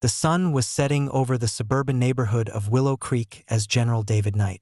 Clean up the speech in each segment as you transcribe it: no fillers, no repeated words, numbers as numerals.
The sun was setting over the suburban neighborhood of Willow Creek as General David Knight,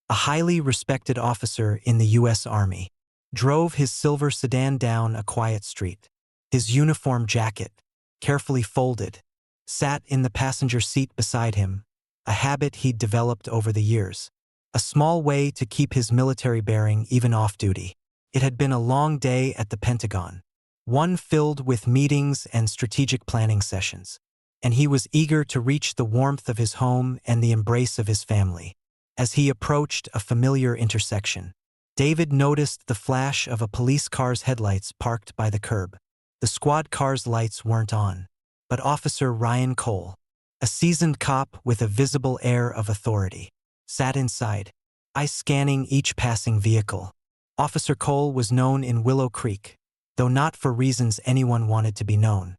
a highly respected officer in the U.S. Army, drove his silver sedan down a quiet street. His uniform jacket, carefully folded, sat in the passenger seat beside him, a habit he'd developed over the years, a small way to keep his military bearing even off-duty. It had been a long day at the Pentagon, one filled with meetings and strategic planning sessions, and he was eager to reach the warmth of his home and the embrace of his family. As he approached a familiar intersection, David noticed the flash of a police car's headlights parked by the curb. The squad car's lights weren't on, but Officer Ryan Cole, a seasoned cop with a visible air of authority, sat inside, eyes scanning each passing vehicle. Officer Cole was known in Willow Creek, though not for reasons anyone wanted to be known.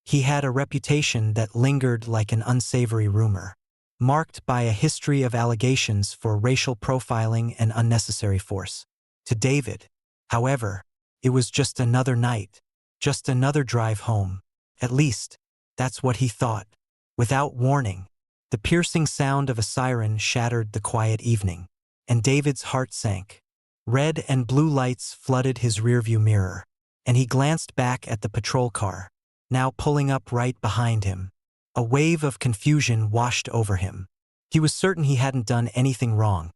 He had a reputation that lingered like an unsavory rumor, marked by a history of allegations for racial profiling and unnecessary force. To David, however, it was just another night, just another drive home. At least, that's what he thought. Without warning, the piercing sound of a siren shattered the quiet evening, and David's heart sank. Red and blue lights flooded his rearview mirror, and he glanced back at the patrol car, now pulling up right behind him. A wave of confusion washed over him. He was certain he hadn't done anything wrong.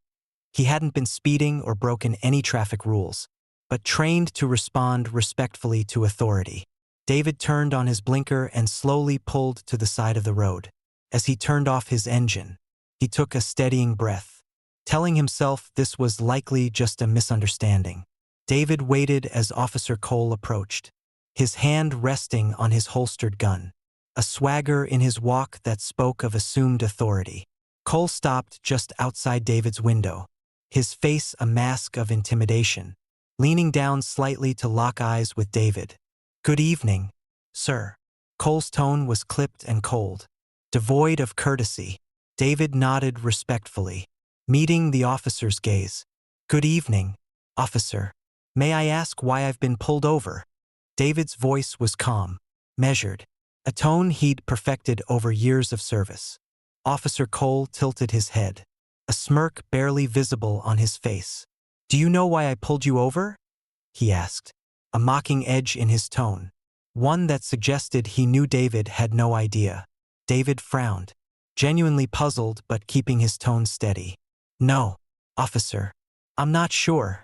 He hadn't been speeding or broken any traffic rules, but trained to respond respectfully to authority. David turned on his blinker and slowly pulled to the side of the road. As he turned off his engine, he took a steadying breath, telling himself this was likely just a misunderstanding. David waited as Officer Cole approached, his hand resting on his holstered gun, a swagger in his walk that spoke of assumed authority. Cole stopped just outside David's window, his face a mask of intimidation, leaning down slightly to lock eyes with David. "Good evening, sir." Cole's tone was clipped and cold, devoid of courtesy. David nodded respectfully, meeting the officer's gaze. "Good evening, officer. May I ask why I've been pulled over?" David's voice was calm, measured, a tone he'd perfected over years of service. Officer Cole tilted his head, a smirk barely visible on his face. "Do you know why I pulled you over?" he asked, a mocking edge in his tone, one that suggested he knew David had no idea. David frowned, genuinely puzzled but keeping his tone steady. "No, officer, I'm not sure,"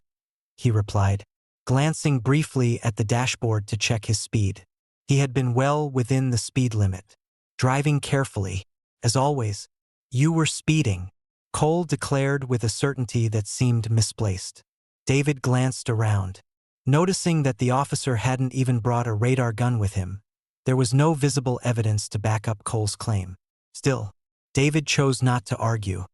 he replied, glancing briefly at the dashboard to check his speed. He had been well within the speed limit, driving carefully, as always. "You were speeding," Cole declared with a certainty that seemed misplaced. David glanced around, noticing that the officer hadn't even brought a radar gun with him. There was no visible evidence to back up Cole's claim. Still, David chose not to argue.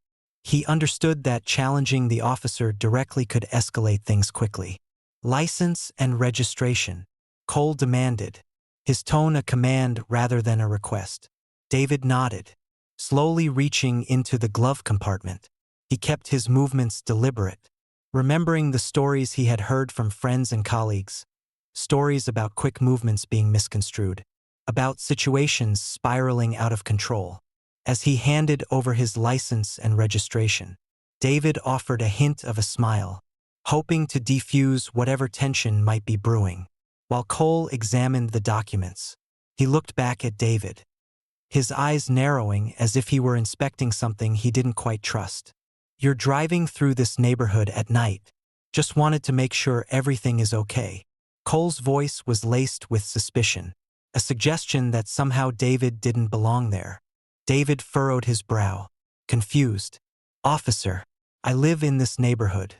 He understood that challenging the officer directly could escalate things quickly. "License and registration," Cole demanded, his tone a command rather than a request. David nodded, slowly reaching into the glove compartment. He kept his movements deliberate, remembering the stories he had heard from friends and colleagues, stories about quick movements being misconstrued, about situations spiraling out of control. As he handed over his license and registration, David offered a hint of a smile, hoping to defuse whatever tension might be brewing. While Cole examined the documents, he looked back at David, his eyes narrowing as if he were inspecting something he didn't quite trust. "You're driving through this neighborhood at night. Just wanted to make sure everything is okay." Cole's voice was laced with suspicion, a suggestion that somehow David didn't belong there. David furrowed his brow, confused. "Officer, I live in this neighborhood,"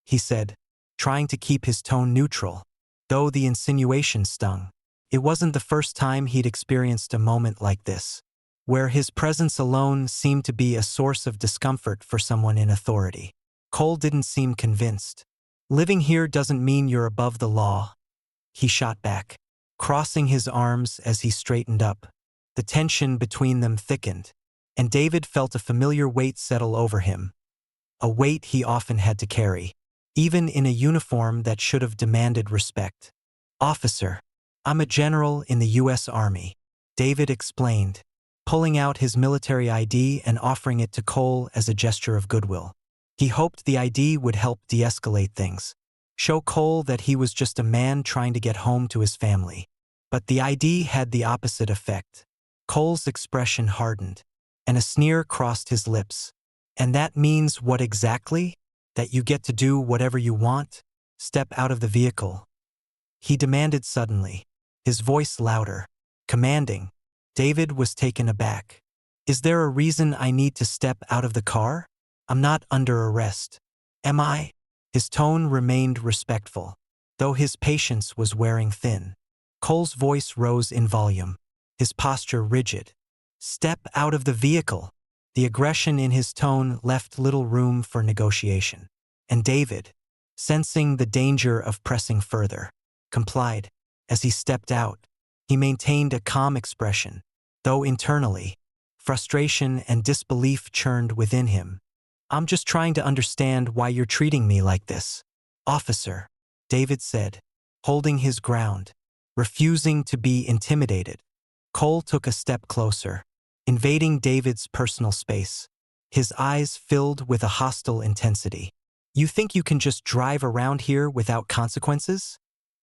he said, trying to keep his tone neutral, though the insinuation stung. It wasn't the first time he'd experienced a moment like this, where his presence alone seemed to be a source of discomfort for someone in authority. Cole didn't seem convinced. "Living here doesn't mean you're above the law," he shot back, crossing his arms as he straightened up. The tension between them thickened, and David felt a familiar weight settle over him, a weight he often had to carry, even in a uniform that should have demanded respect. "Officer, I'm a general in the U.S. Army," David explained, pulling out his military ID and offering it to Cole as a gesture of goodwill. He hoped the ID would help de-escalate things, show Cole that he was just a man trying to get home to his family. But the ID had the opposite effect. Cole's expression hardened, and a sneer crossed his lips. "And that means what exactly? That you get to do whatever you want? Step out of the vehicle," he demanded suddenly, his voice louder, commanding. David was taken aback. "Is there a reason I need to step out of the car? I'm not under arrest. Am I?" His tone remained respectful, though his patience was wearing thin. Cole's voice rose in volume, his posture rigid. "Step out of the vehicle." The aggression in his tone left little room for negotiation. And David, sensing the danger of pressing further, complied. As he stepped out, he maintained a calm expression, though internally, frustration and disbelief churned within him. "I'm just trying to understand why you're treating me like this, officer," David said, holding his ground, refusing to be intimidated. Cole took a step closer, invading David's personal space, his eyes filled with a hostile intensity. "You think you can just drive around here without consequences?"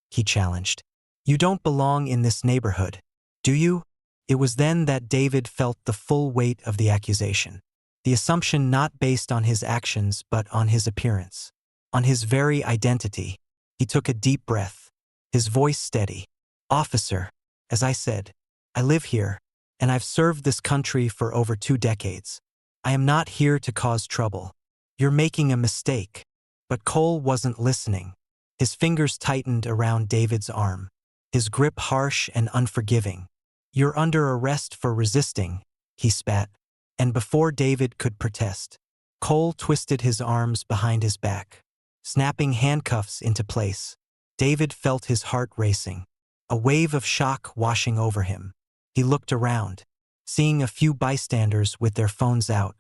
he challenged. "You don't belong in this neighborhood, do you?" It was then that David felt the full weight of the accusation. The assumption not based on his actions but on his appearance, on his very identity. He took a deep breath, his voice steady. "Officer, as I said, I live here, and I've served this country for over 2 decades. I am not here to cause trouble. You're making a mistake." But Cole wasn't listening. His fingers tightened around David's arm, his grip harsh and unforgiving. "You're under arrest for resisting," he spat. And before David could protest, Cole twisted his arms behind his back, snapping handcuffs into place. David felt his heart racing, a wave of shock washing over him. He looked around, seeing a few bystanders with their phones out,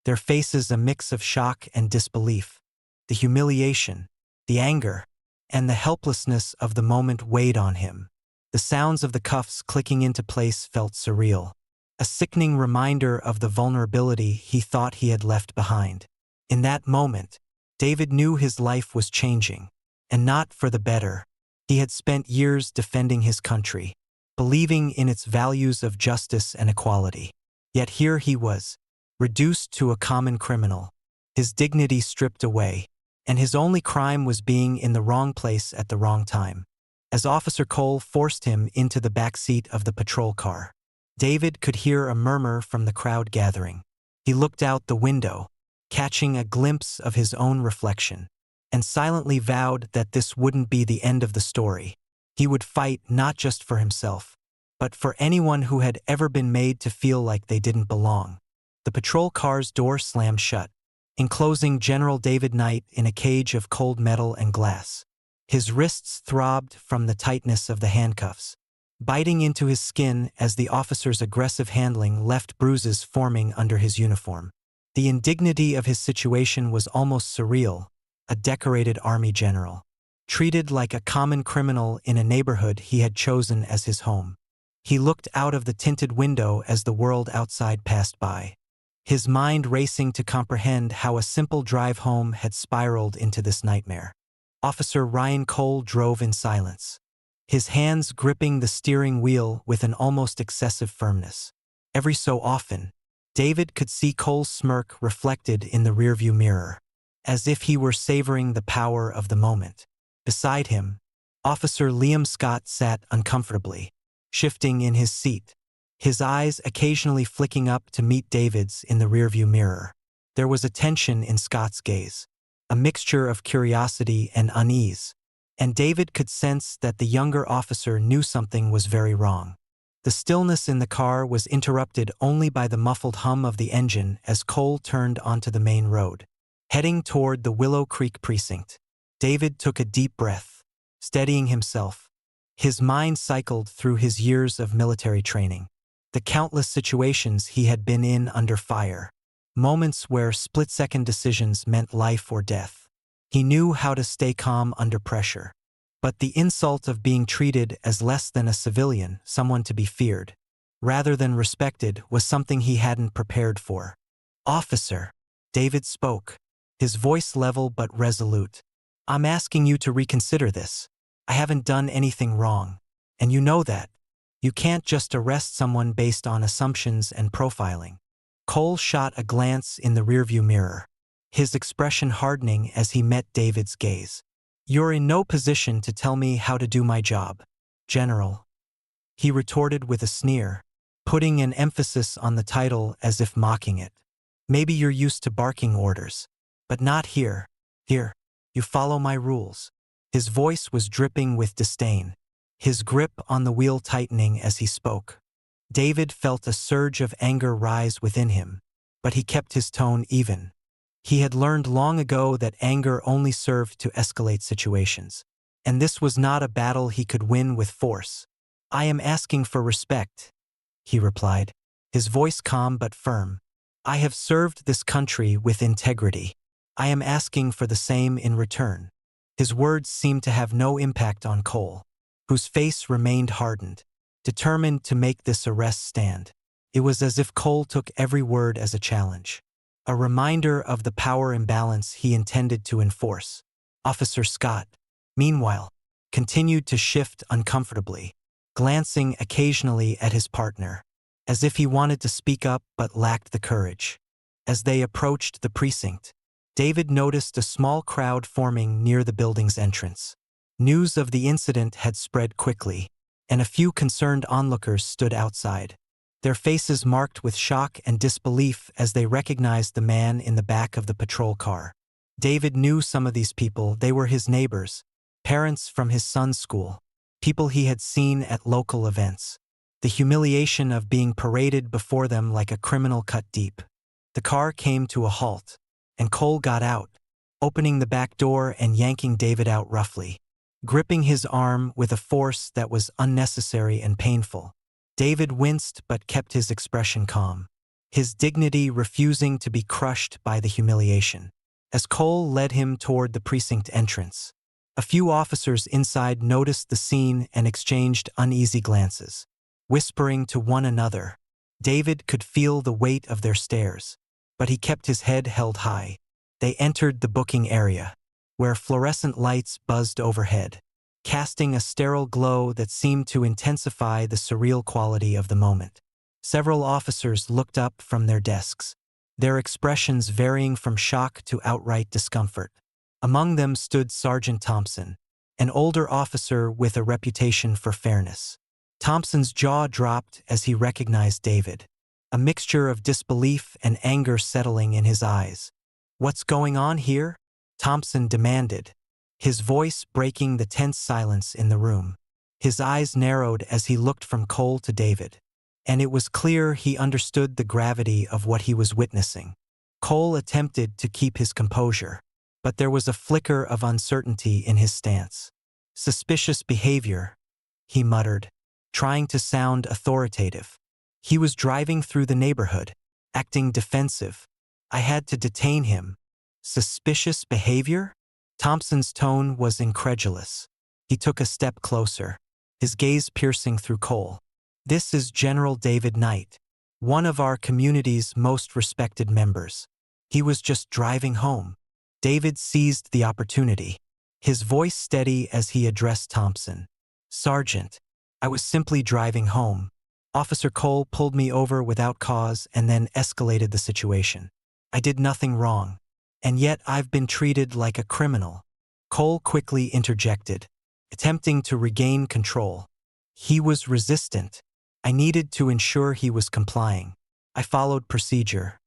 their faces a mix of shock and disbelief. The humiliation, the anger, and the helplessness of the moment weighed on him. The sounds of the cuffs clicking into place felt surreal, a sickening reminder of the vulnerability he thought he had left behind. In that moment, David knew his life was changing, and not for the better. He had spent years defending his country, believing in its values of justice and equality. Yet here he was, reduced to a common criminal, his dignity stripped away, and his only crime was being in the wrong place at the wrong time. As Officer Cole forced him into the back seat of the patrol car, David could hear a murmur from the crowd gathering. He looked out the window, catching a glimpse of his own reflection, and silently vowed that this wouldn't be the end of the story. He would fight not just for himself, but for anyone who had ever been made to feel like they didn't belong. The patrol car's door slammed shut, enclosing General David Knight in a cage of cold metal and glass. His wrists throbbed from the tightness of the handcuffs, biting into his skin as the officer's aggressive handling left bruises forming under his uniform. The indignity of his situation was almost surreal, a decorated army general, treated like a common criminal in a neighborhood he had chosen as his home. He looked out of the tinted window as the world outside passed by, his mind racing to comprehend how a simple drive home had spiraled into this nightmare. Officer Ryan Cole drove in silence, his hands gripping the steering wheel with an almost excessive firmness. Every so often, David could see Cole's smirk reflected in the rearview mirror, as if he were savoring the power of the moment. Beside him, Officer Liam Scott sat uncomfortably, shifting in his seat, his eyes occasionally flicking up to meet David's in the rearview mirror. There was a tension in Scott's gaze, a mixture of curiosity and unease, and David could sense that the younger officer knew something was very wrong. The stillness in the car was interrupted only by the muffled hum of the engine as Cole turned onto the main road, heading toward the Willow Creek precinct. David took a deep breath, steadying himself. His mind cycled through his years of military training, the countless situations he had been in under fire, moments where split-second decisions meant life or death. He knew how to stay calm under pressure. But the insult of being treated as less than a civilian, someone to be feared, rather than respected, was something he hadn't prepared for. "Officer," David spoke, his voice level but resolute. "I'm asking you to reconsider this. I haven't done anything wrong. And you know that. You can't just arrest someone based on assumptions and profiling." Cole shot a glance in the rearview mirror, his expression hardening as he met David's gaze. "You're in no position to tell me how to do my job, General," he retorted with a sneer, putting an emphasis on the title as if mocking it. "Maybe you're used to barking orders, but not here. Here, you follow my rules." His voice was dripping with disdain, his grip on the wheel tightening as he spoke. David felt a surge of anger rise within him, but he kept his tone even. He had learned long ago that anger only served to escalate situations, and this was not a battle he could win with force. "I am asking for respect," he replied, his voice calm but firm. "I have served this country with integrity. I am asking for the same in return." His words seemed to have no impact on Cole, whose face remained hardened, determined to make this arrest stand. It was as if Cole took every word as a challenge, a reminder of the power imbalance he intended to enforce. Officer Scott, meanwhile, continued to shift uncomfortably, glancing occasionally at his partner, as if he wanted to speak up but lacked the courage. As they approached the precinct, David noticed a small crowd forming near the building's entrance. News of the incident had spread quickly, and a few concerned onlookers stood outside, their faces marked with shock and disbelief as they recognized the man in the back of the patrol car. David knew some of these people. They were his neighbors, parents from his son's school, people he had seen at local events. The humiliation of being paraded before them like a criminal cut deep. The car came to a halt, and Cole got out, opening the back door and yanking David out roughly, gripping his arm with a force that was unnecessary and painful. David winced but kept his expression calm, his dignity refusing to be crushed by the humiliation. As Cole led him toward the precinct entrance, a few officers inside noticed the scene and exchanged uneasy glances, whispering to one another. David could feel the weight of their stares, but he kept his head held high. They entered the booking area, where fluorescent lights buzzed overhead, casting a sterile glow that seemed to intensify the surreal quality of the moment. Several officers looked up from their desks, their expressions varying from shock to outright discomfort. Among them stood Sergeant Thompson, an older officer with a reputation for fairness. Thompson's jaw dropped as he recognized David, a mixture of disbelief and anger settling in his eyes. "What's going on here?" Thompson demanded, his voice breaking the tense silence in the room. His eyes narrowed as he looked from Cole to David, and it was clear he understood the gravity of what he was witnessing. Cole attempted to keep his composure, but there was a flicker of uncertainty in his stance. "Suspicious behavior," he muttered, trying to sound authoritative. "He was driving through the neighborhood, acting defensive. I had to detain him." "Suspicious behavior?" Thompson's tone was incredulous. He took a step closer, his gaze piercing through Cole. "This is General David Knight, one of our community's most respected members. He was just driving home." David seized the opportunity, his voice steady as he addressed Thompson. "Sergeant, I was simply driving home. Officer Cole pulled me over without cause and then escalated the situation. I did nothing wrong, and yet I've been treated like a criminal." Cole quickly interjected, attempting to regain control. He was resistant. "I needed to ensure he was complying. I followed procedure."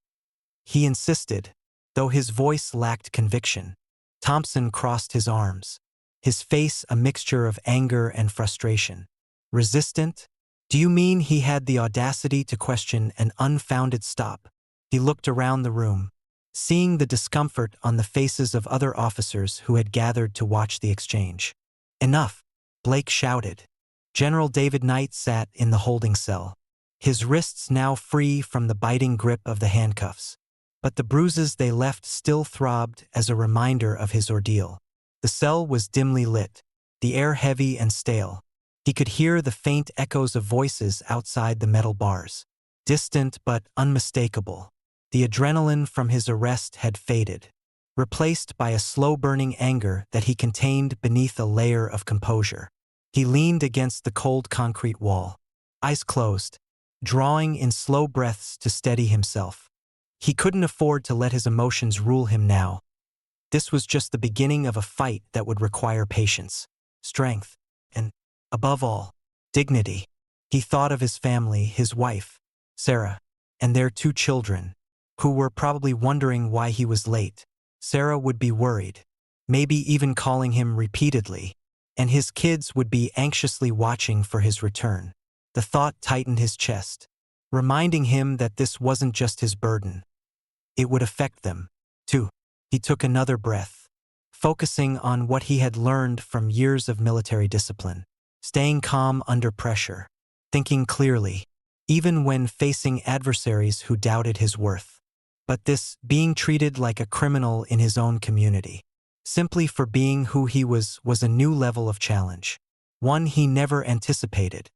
He insisted, though his voice lacked conviction. Thompson crossed his arms, his face a mixture of anger and frustration. "Resistant? Do you mean he had the audacity to question an unfounded stop?" He looked around the room, seeing the discomfort on the faces of other officers who had gathered to watch the exchange. "Enough," Blake shouted. General David Knight sat in the holding cell, his wrists now free from the biting grip of the handcuffs. But the bruises they left still throbbed as a reminder of his ordeal. The cell was dimly lit, the air heavy and stale, He could hear the faint echoes of voices outside the metal bars, distant but unmistakable. The adrenaline from his arrest had faded, replaced by a slow-burning anger that he contained beneath a layer of composure. He leaned against the cold concrete wall, eyes closed, drawing in slow breaths to steady himself. He couldn't afford to let his emotions rule him now. This was just the beginning of a fight that would require patience, strength, and, above all, dignity. He thought of his family, his wife, Sarah, and their 2 children, who were probably wondering why he was late. Sarah would be worried, maybe even calling him repeatedly, and his kids would be anxiously watching for his return. The thought tightened his chest, reminding him that this wasn't just his burden. It would affect them, too. He took another breath, focusing on what he had learned from years of military discipline, staying calm under pressure, thinking clearly, even when facing adversaries who doubted his worth. But this being treated like a criminal in his own community, simply for being who he was a new level of challenge, one he never anticipated.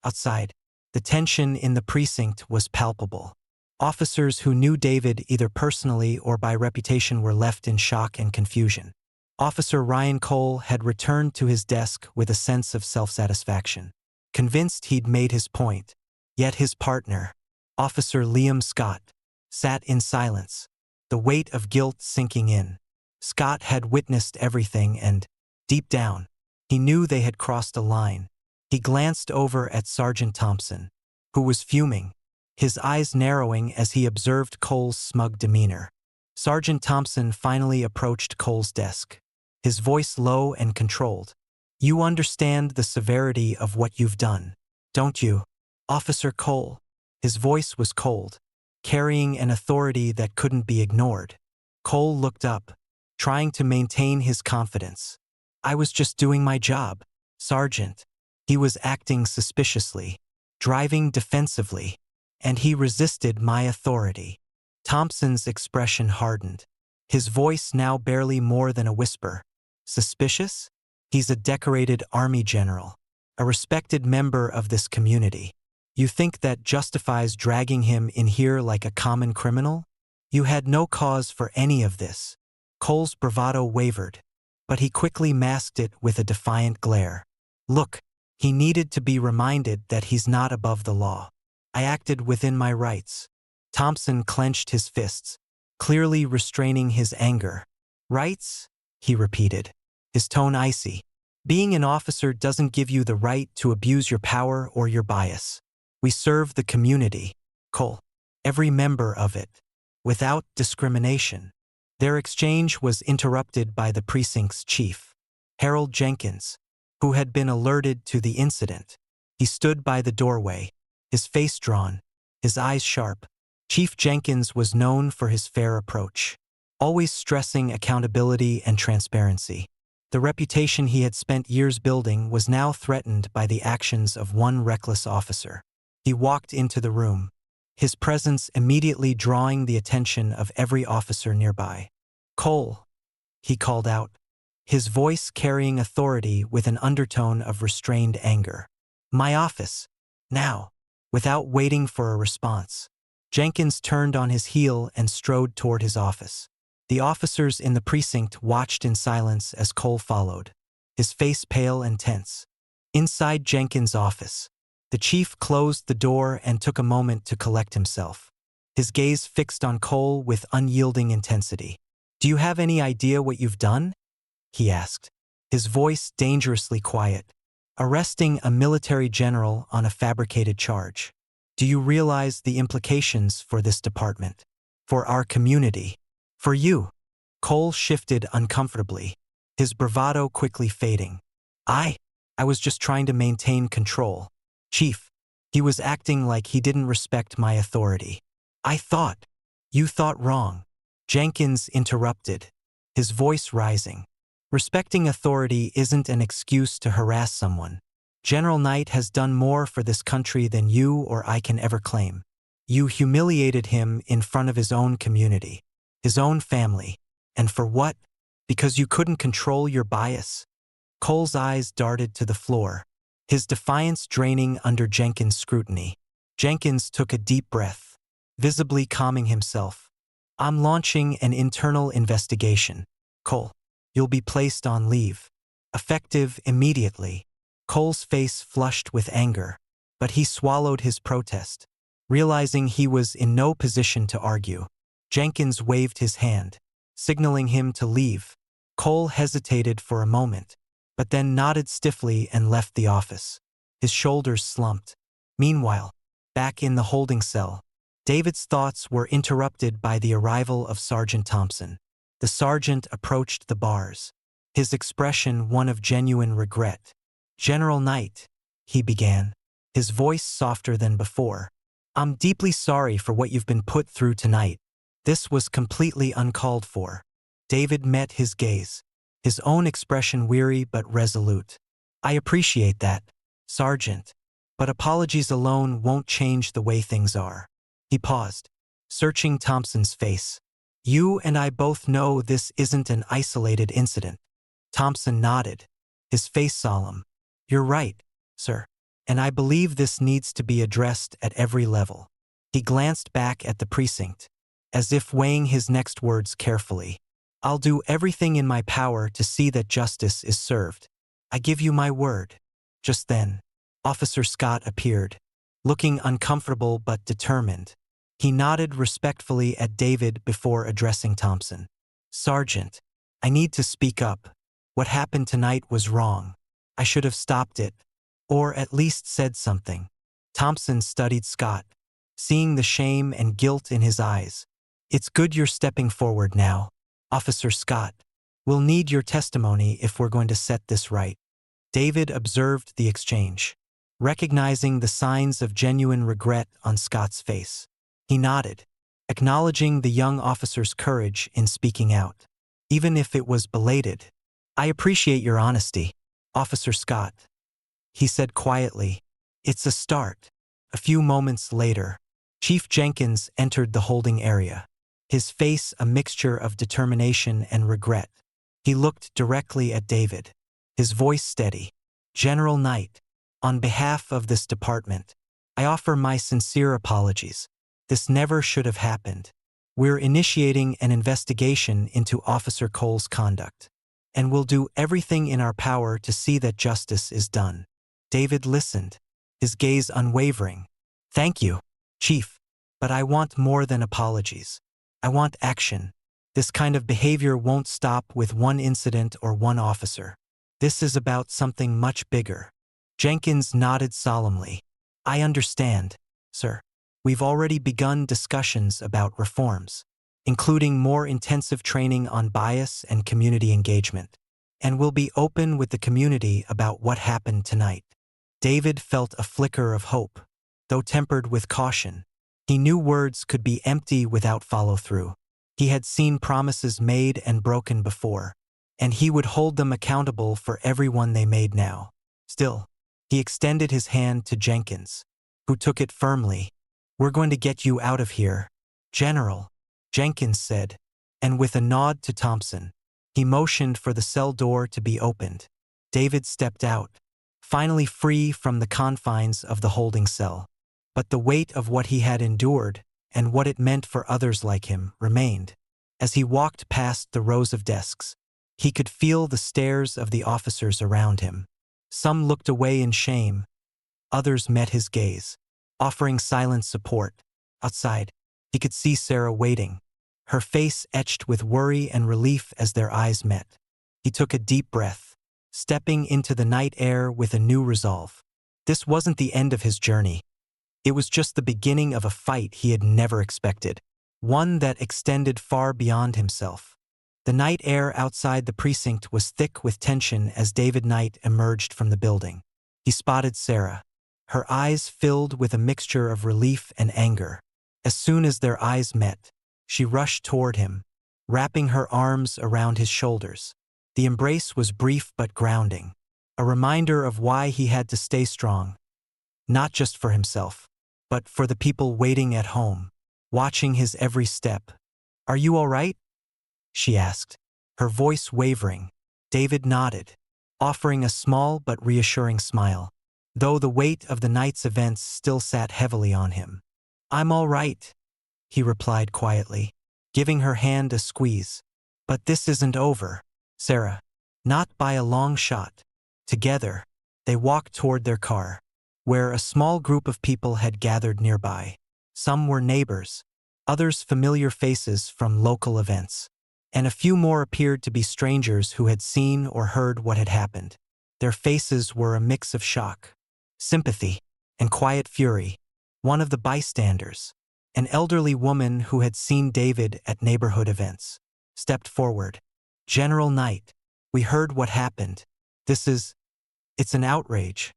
Outside, the tension in the precinct was palpable. Officers who knew David either personally or by reputation were left in shock and confusion. Officer Ryan Cole had returned to his desk with a sense of self-satisfaction, convinced he'd made his point. Yet his partner, Officer Liam Scott, sat in silence, the weight of guilt sinking in. Scott had witnessed everything and, deep down, he knew they had crossed a line. He glanced over at Sergeant Thompson, who was fuming, his eyes narrowing as he observed Cole's smug demeanor. Sergeant Thompson finally approached Cole's desk, his voice low and controlled. "You understand the severity of what you've done, don't you, Officer Cole?" His voice was cold, carrying an authority that couldn't be ignored. Cole looked up, trying to maintain his confidence. "I was just doing my job, Sergeant." He was acting suspiciously, driving defensively, and he resisted my authority. Thompson's expression hardened, his voice now barely more than a whisper. "Suspicious? He's a decorated Army general, a respected member of this community. You think that justifies dragging him in here like a common criminal? You had no cause for any of this." Cole's bravado wavered, but he quickly masked it with a defiant glare. "Look, he needed to be reminded that he's not above the law. I acted within my rights." Thompson clenched his fists, clearly restraining his anger. "Rights?" he repeated, his tone icy. "Being an officer doesn't give you the right to abuse your power or your bias. We serve the community, Cole, every member of it, without discrimination." Their exchange was interrupted by the precinct's chief, Harold Jenkins, who had been alerted to the incident. He stood by the doorway, his face drawn, his eyes sharp. Chief Jenkins was known for his fair approach, always stressing accountability and transparency. The reputation he had spent years building was now threatened by the actions of one reckless officer. He walked into the room, his presence immediately drawing the attention of every officer nearby. "Cole," he called out, his voice carrying authority with an undertone of restrained anger. "My office, now," without waiting for a response. Jenkins turned on his heel and strode toward his office. The officers in the precinct watched in silence as Cole followed, his face pale and tense. Inside Jenkins' office, the chief closed the door and took a moment to collect himself, his gaze fixed on Cole with unyielding intensity. "Do you have any idea what you've done?" he asked, his voice dangerously quiet. "Arresting a military general on a fabricated charge. Do you realize the implications for this department, for our community, for you?" Cole shifted uncomfortably, his bravado quickly fading. I was just trying to maintain control. Chief." He was acting like he didn't respect my authority. You thought wrong." Jenkins interrupted, his voice rising. "Respecting authority isn't an excuse to harass someone. General Knight has done more for this country than you or I can ever claim. You humiliated him in front of his own community, his own family. And for what? Because you couldn't control your bias?" Cole's eyes darted to the floor, his defiance draining under Jenkins' scrutiny. Jenkins took a deep breath, visibly calming himself. I'm launching an internal investigation. Cole, you'll be placed on leave. Effective immediately. Cole's face flushed with anger, but he swallowed his protest, realizing he was in no position to argue. Jenkins waved his hand, signaling him to leave. Cole hesitated for a moment, but then nodded stiffly and left the office. His shoulders slumped. Meanwhile, back in the holding cell, David's thoughts were interrupted by the arrival of Sergeant Thompson. The sergeant approached the bars, his expression one of genuine regret. "General Knight," he began, his voice softer than before. "I'm deeply sorry for what you've been put through tonight. This was completely uncalled for." David met his gaze, his own expression weary but resolute. "I appreciate that, Sergeant, but apologies alone won't change the way things are." He paused, searching Thompson's face. "You and I both know this isn't an isolated incident." Thompson nodded, his face solemn. "You're right, sir, and I believe this needs to be addressed at every level." He glanced back at the precinct, as if weighing his next words carefully. "I'll do everything in my power to see that justice is served. I give you my word." Just then, Officer Scott appeared, looking uncomfortable but determined. He nodded respectfully at David before addressing Thompson. "Sergeant, I need to speak up. What happened tonight was wrong. I should have stopped it, or at least said something." Thompson studied Scott, seeing the shame and guilt in his eyes. "It's good you're stepping forward now, Officer Scott. We'll need your testimony if we're going to set this right." David observed the exchange, recognizing the signs of genuine regret on Scott's face. He nodded, acknowledging the young officer's courage in speaking out, even if it was belated. "I appreciate your honesty, Officer Scott," he said quietly. "It's a start." A few moments later, Chief Jenkins entered the holding area, his face a mixture of determination and regret. He looked directly at David, his voice steady. "General Knight, on behalf of this department, I offer my sincere apologies. This never should have happened. We're initiating an investigation into Officer Cole's conduct, and we'll do everything in our power to see that justice is done." David listened, his gaze unwavering. "Thank you, Chief, but I want more than apologies. I want action. This kind of behavior won't stop with one incident or one officer. This is about something much bigger." Jenkins nodded solemnly. "I understand, sir. We've already begun discussions about reforms, including more intensive training on bias and community engagement, and we'll be open with the community about what happened tonight." David felt a flicker of hope, though tempered with caution. He knew words could be empty without follow-through. He had seen promises made and broken before, and he would hold them accountable for every one they made now. Still, he extended his hand to Jenkins, who took it firmly. "We're going to get you out of here, General," Jenkins said, and with a nod to Thompson, he motioned for the cell door to be opened. David stepped out, finally free from the confines of the holding cell. But the weight of what he had endured and what it meant for others like him remained. As he walked past the rows of desks, he could feel the stares of the officers around him. Some looked away in shame, others met his gaze, offering silent support. Outside, he could see Sarah waiting, her face etched with worry and relief as their eyes met. He took a deep breath, stepping into the night air with a new resolve. This wasn't the end of his journey. It was just the beginning of a fight he had never expected, one that extended far beyond himself. The night air outside the precinct was thick with tension as David Knight emerged from the building. He spotted Sarah, her eyes filled with a mixture of relief and anger. As soon as their eyes met, she rushed toward him, wrapping her arms around his shoulders. The embrace was brief but grounding, a reminder of why he had to stay strong, not just for himself, but for the people waiting at home, watching his every step. "Are you all right?" she asked, her voice wavering. David nodded, offering a small but reassuring smile. though the weight of the night's events still sat heavily on him. "I'm all right," he replied quietly, giving her hand a squeeze. "But this isn't over, Sarah. Not by a long shot." Together, they walked toward their car, where a small group of people had gathered nearby. Some were neighbors, others familiar faces from local events, and a few more appeared to be strangers who had seen or heard what had happened. Their faces were a mix of shock, sympathy, and quiet fury. One of the bystanders, an elderly woman who had seen David at neighborhood events, stepped forward. "General Knight, we heard what happened. It's an outrage,"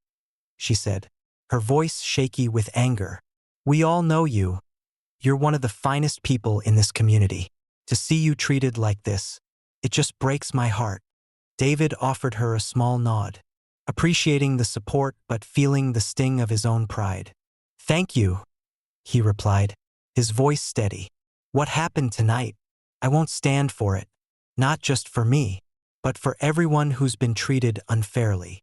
she said, her voice shaky with anger. "We all know you. You're one of the finest people in this community. To see you treated like this, it just breaks my heart." David offered her a small nod, appreciating the support but feeling the sting of his own pride. "Thank you," he replied, his voice steady. "What happened tonight? I won't stand for it. Not just for me, but for everyone who's been treated unfairly."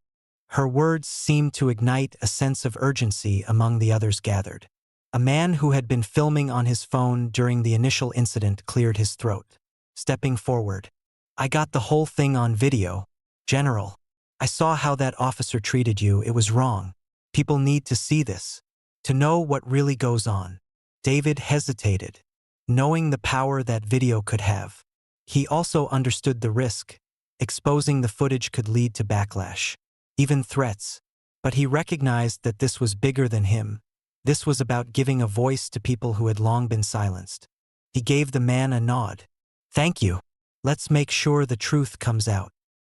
Her words seemed to ignite a sense of urgency among the others gathered. A man who had been filming on his phone during the initial incident cleared his throat, stepping forward. "I got the whole thing on video, General. I saw how that officer treated you. It was wrong. People need to see this, to know what really goes on." David hesitated, knowing the power that video could have. He also understood the risk. Exposing the footage could lead to backlash, even threats. But he recognized that this was bigger than him. This was about giving a voice to people who had long been silenced. He gave the man a nod. "Thank you. Let's make sure the truth comes out."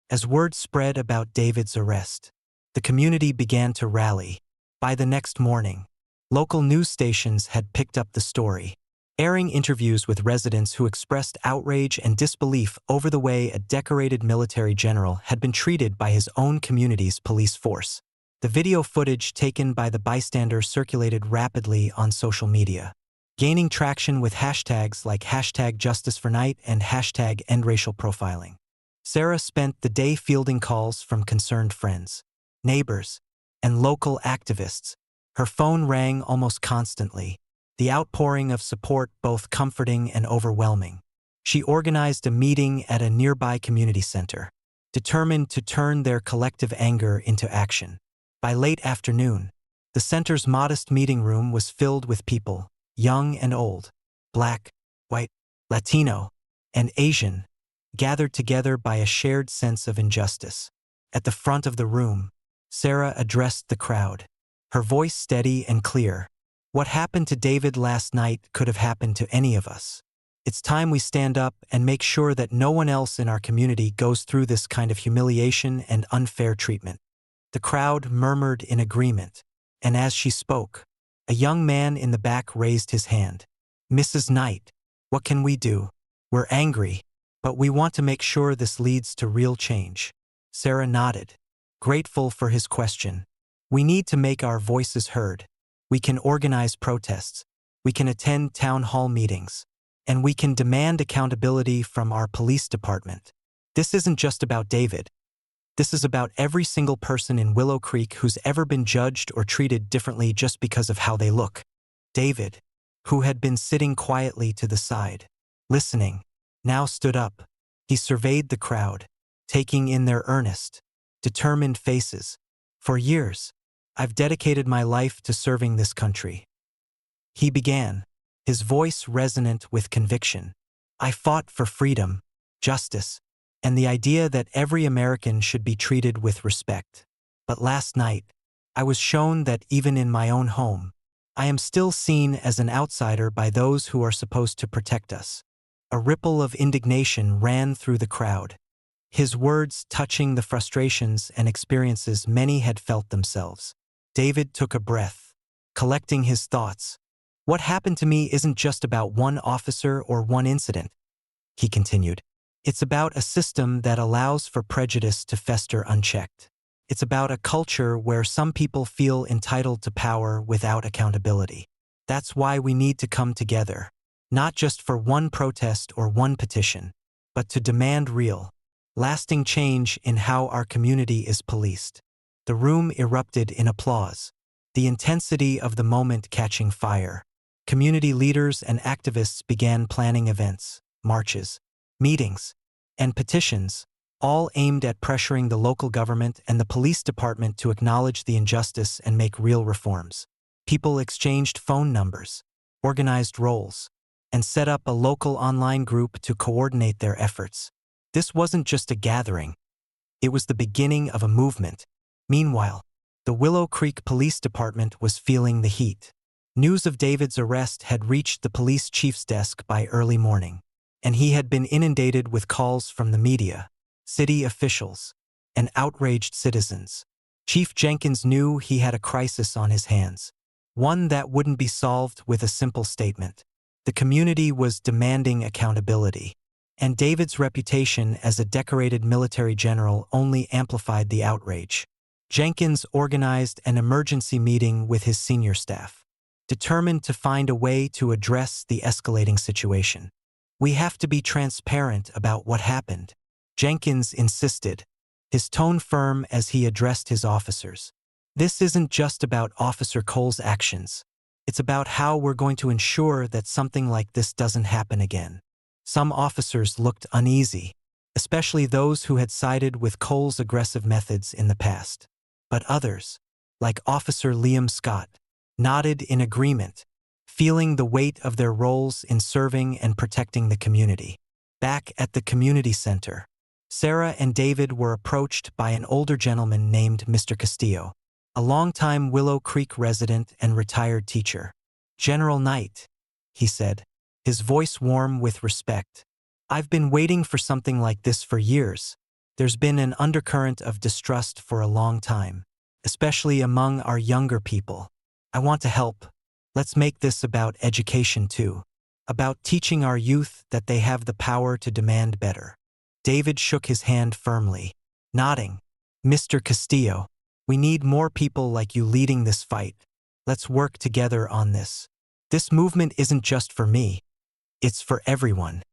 As word spread about David's arrest, the community began to rally. By the next morning, local news stations had picked up the story, airing interviews with residents who expressed outrage and disbelief over the way a decorated military general had been treated by his own community's police force. The video footage taken by the bystanders circulated rapidly on social media, gaining traction with hashtags like #JusticeForKnight and #EndRacialProfiling. Sarah spent the day fielding calls from concerned friends, neighbors, and local activists. Her phone rang almost constantly, the outpouring of support both comforting and overwhelming. She organized a meeting at a nearby community center, determined to turn their collective anger into action. By late afternoon, the center's modest meeting room was filled with people, young and old, Black, white, Latino, and Asian, gathered together by a shared sense of injustice. At the front of the room, Sarah addressed the crowd, her voice steady and clear. "What happened to David last night could have happened to any of us. It's time we stand up and make sure that no one else in our community goes through this kind of humiliation and unfair treatment." The crowd murmured in agreement, and as she spoke, a young man in the back raised his hand. "Mrs. Knight, what can we do? We're angry, but we want to make sure this leads to real change." Sarah nodded, grateful for his question. "We need to make our voices heard. We can organize protests, we can attend town hall meetings, and we can demand accountability from our police department. This isn't just about David. This is about every single person in Willow Creek who's ever been judged or treated differently just because of how they look." David, who had been sitting quietly to the side, listening, now stood up. He surveyed the crowd, taking in their earnest, determined faces. "For years, I've dedicated my life to serving this country," he began, his voice resonant with conviction. "I fought for freedom, justice, and the idea that every American should be treated with respect. But last night, I was shown that even in my own home, I am still seen as an outsider by those who are supposed to protect us." A ripple of indignation ran through the crowd, his words touching the frustrations and experiences many had felt themselves. David took a breath, collecting his thoughts. "What happened to me isn't just about one officer or one incident," he continued. "It's about a system that allows for prejudice to fester unchecked. It's about a culture where some people feel entitled to power without accountability. That's why we need to come together, not just for one protest or one petition, but to demand real, lasting change in how our community is policed." The room erupted in applause, the intensity of the moment catching fire. Community leaders and activists began planning events, marches, meetings, and petitions, all aimed at pressuring the local government and the police department to acknowledge the injustice and make real reforms. People exchanged phone numbers, organized roles, and set up a local online group to coordinate their efforts. This wasn't just a gathering. It was the beginning of a movement. Meanwhile, the Willow Creek Police Department was feeling the heat. News of David's arrest had reached the police chief's desk by early morning, and he had been inundated with calls from the media, city officials, and outraged citizens. Chief Jenkins knew he had a crisis on his hands, one that wouldn't be solved with a simple statement. The community was demanding accountability, and David's reputation as a decorated military general only amplified the outrage. Jenkins organized an emergency meeting with his senior staff, determined to find a way to address the escalating situation. "We have to be transparent about what happened," Jenkins insisted, his tone firm as he addressed his officers. "This isn't just about Officer Cole's actions. It's about how we're going to ensure that something like this doesn't happen again." Some officers looked uneasy, especially those who had sided with Cole's aggressive methods in the past. But others, like Officer Liam Scott, nodded in agreement, feeling the weight of their roles in serving and protecting the community. Back at the community center, Sarah and David were approached by an older gentleman named Mr. Castillo, a longtime Willow Creek resident and retired teacher. "General Knight," he said, his voice warm with respect. "I've been waiting for something like this for years. There's been an undercurrent of distrust for a long time, especially among our younger people. I want to help. Let's make this about education too, about teaching our youth that they have the power to demand better." David shook his hand firmly, nodding. "Mr. Castillo, we need more people like you leading this fight. Let's work together on this. This movement isn't just for me. It's for everyone."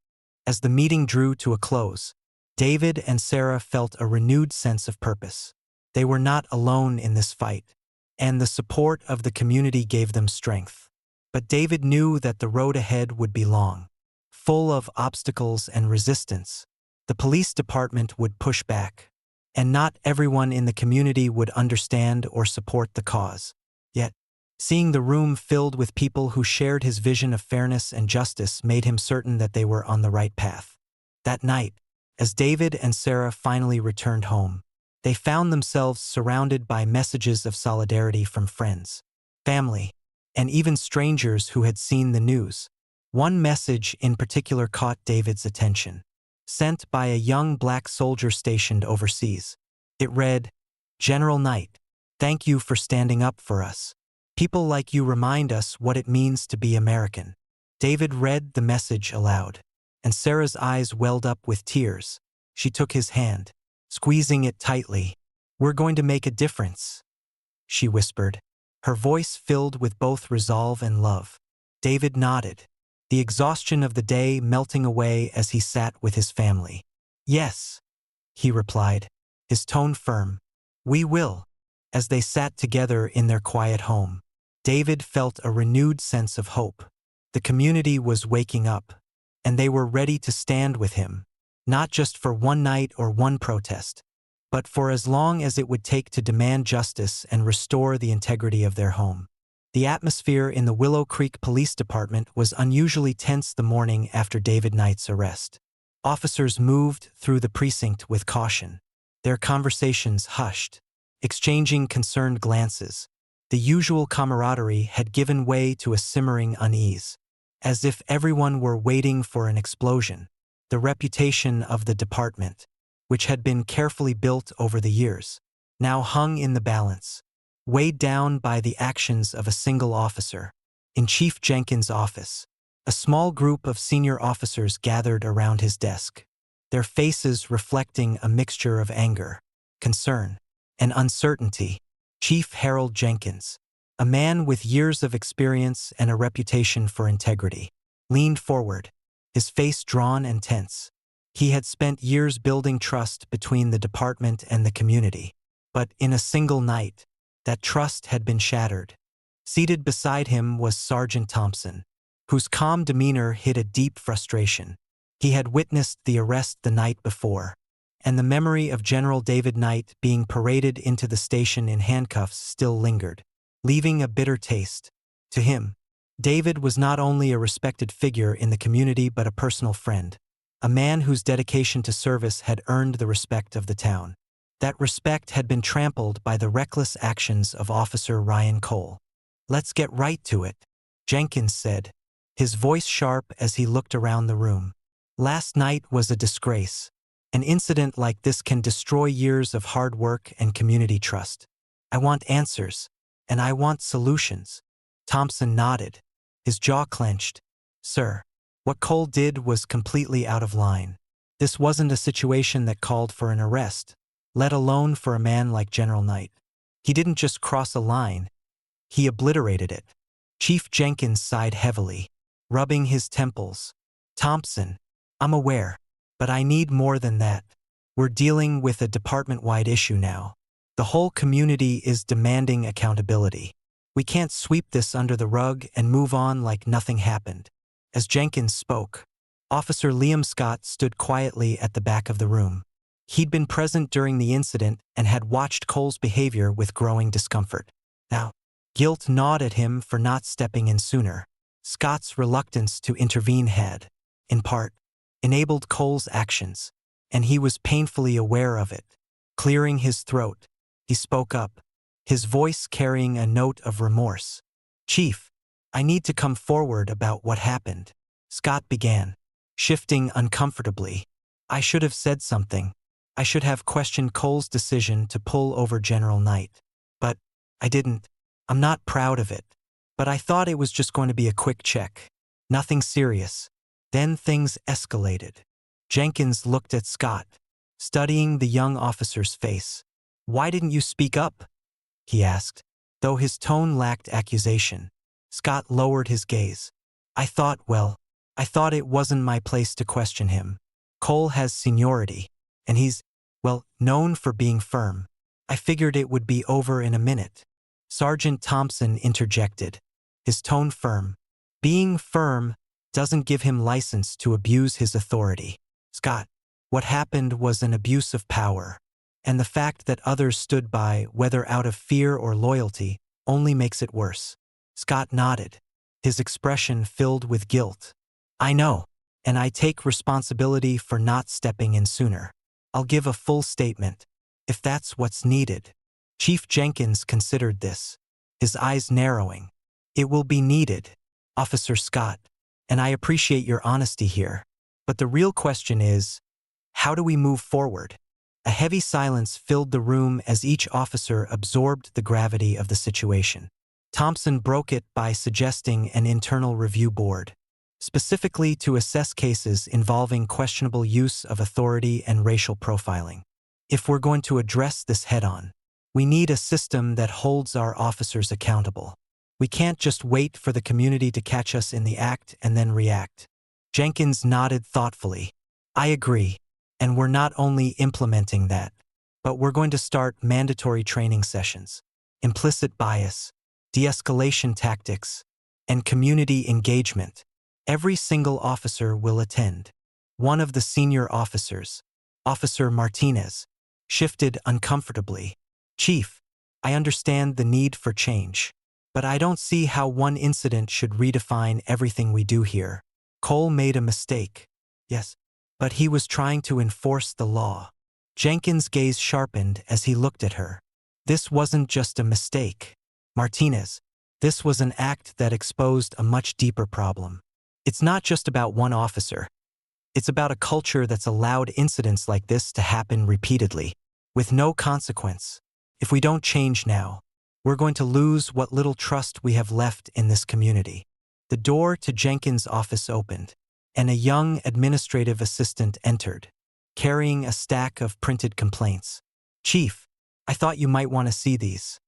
As the meeting drew to a close, David and Sarah felt a renewed sense of purpose. They were not alone in this fight, and the support of the community gave them strength. But David knew that the road ahead would be long, full of obstacles and resistance. The police department would push back, and not everyone in the community would understand or support the cause. Yet, seeing the room filled with people who shared his vision of fairness and justice made him certain that they were on the right path. That night, as David and Sarah finally returned home, they found themselves surrounded by messages of solidarity from friends, family, and even strangers who had seen the news. One message in particular caught David's attention, sent by a young black soldier stationed overseas. It read, "General Knight, thank you for standing up for us. People like you remind us what it means to be American." David read the message aloud, and Sarah's eyes welled up with tears. She took his hand, squeezing it tightly. "We're going to make a difference," she whispered, her voice filled with both resolve and love. David nodded, the exhaustion of the day melting away as he sat with his family. "Yes," he replied, his tone firm. "We will." As they sat together in their quiet home, David felt a renewed sense of hope. The community was waking up, and they were ready to stand with him, not just for one night or one protest, but for as long as it would take to demand justice and restore the integrity of their home. The atmosphere in the Willow Creek Police Department was unusually tense the morning after David Knight's arrest. Officers moved through the precinct with caution, their conversations hushed, exchanging concerned glances. The usual camaraderie had given way to a simmering unease, as if everyone were waiting for an explosion. The reputation of the department, which had been carefully built over the years, now hung in the balance, weighed down by the actions of a single officer. In Chief Jenkins' office, a small group of senior officers gathered around his desk, their faces reflecting a mixture of anger, concern, and uncertainty. Chief Harold Jenkins, a man with years of experience and a reputation for integrity, leaned forward, his face drawn and tense. He had spent years building trust between the department and the community, But in a single night, that trust had been shattered. Seated beside him was Sergeant Thompson, whose calm demeanor hid a deep frustration. He had witnessed the arrest the night before, and the memory of General David Knight being paraded into the station in handcuffs still lingered, leaving a bitter taste. To him, David was not only a respected figure in the community but a personal friend, a man whose dedication to service had earned the respect of the town. That respect had been trampled by the reckless actions of Officer Ryan Cole. "Let's get right to it," Jenkins said, his voice sharp as he looked around the room. "Last night was a disgrace. An incident like this can destroy years of hard work and community trust. I want answers, and I want solutions." Thompson nodded, his jaw clenched. "Sir, what Cole did was completely out of line. This wasn't a situation that called for an arrest, let alone for a man like General Knight. He didn't just cross a line, he obliterated it." Chief Jenkins sighed heavily, rubbing his temples. "Thompson, I'm aware, but I need more than that. We're dealing with a department-wide issue now. The whole community is demanding accountability. We can't sweep this under the rug and move on like nothing happened." As Jenkins spoke, Officer Liam Scott stood quietly at the back of the room. He'd been present during the incident and had watched Cole's behavior with growing discomfort. Now, guilt gnawed at him for not stepping in sooner. Scott's reluctance to intervene had, in part, enabled Cole's actions, and he was painfully aware of it. Clearing his throat, he spoke up, his voice carrying a note of remorse. "Chief, I need to come forward about what happened," Scott began, shifting uncomfortably. "I should have said something. I should have questioned Cole's decision to pull over General Knight. But I didn't. I'm not proud of it. But I thought it was just going to be a quick check. Nothing serious." Then things escalated. Jenkins looked at Scott, studying the young officer's face. "Why didn't you speak up?" he asked, though his tone lacked accusation. Scott lowered his gaze. I thought it wasn't my place to question him. Cole has seniority, and he's, known for being firm. I figured it would be over in a minute." Sergeant Thompson interjected, his tone firm. "Being firm doesn't give him license to abuse his authority. Scott, what happened was an abuse of power, and the fact that others stood by, whether out of fear or loyalty, only makes it worse." Scott nodded, his expression filled with guilt. "I know, and I take responsibility for not stepping in sooner. I'll give a full statement, if that's what's needed." Chief Jenkins considered this, his eyes narrowing. "It will be needed, Officer Scott, and I appreciate your honesty here. But the real question is, how do we move forward?" A heavy silence filled the room as each officer absorbed the gravity of the situation. Thompson broke it by suggesting an internal review board, specifically to assess cases involving questionable use of authority and racial profiling. "If we're going to address this head-on, we need a system that holds our officers accountable. We can't just wait for the community to catch us in the act and then react." Jenkins nodded thoughtfully. "I agree, and we're not only implementing that, but we're going to start mandatory training sessions, implicit bias, de-escalation tactics, and community engagement. Every single officer will attend." One of the senior officers, Officer Martinez, shifted uncomfortably. "Chief, I understand the need for change, but I don't see how one incident should redefine everything we do here. Cole made a mistake. Yes, but he was trying to enforce the law." Jenkins' gaze sharpened as he looked at her. "This wasn't just a mistake, Martinez. This was an act that exposed a much deeper problem. It's not just about one officer. It's about a culture that's allowed incidents like this to happen repeatedly, with no consequence. If we don't change now, we're going to lose what little trust we have left in this community." The door to Jenkins' office opened, and a young administrative assistant entered, carrying a stack of printed complaints. "Chief, I thought you might want to see these,"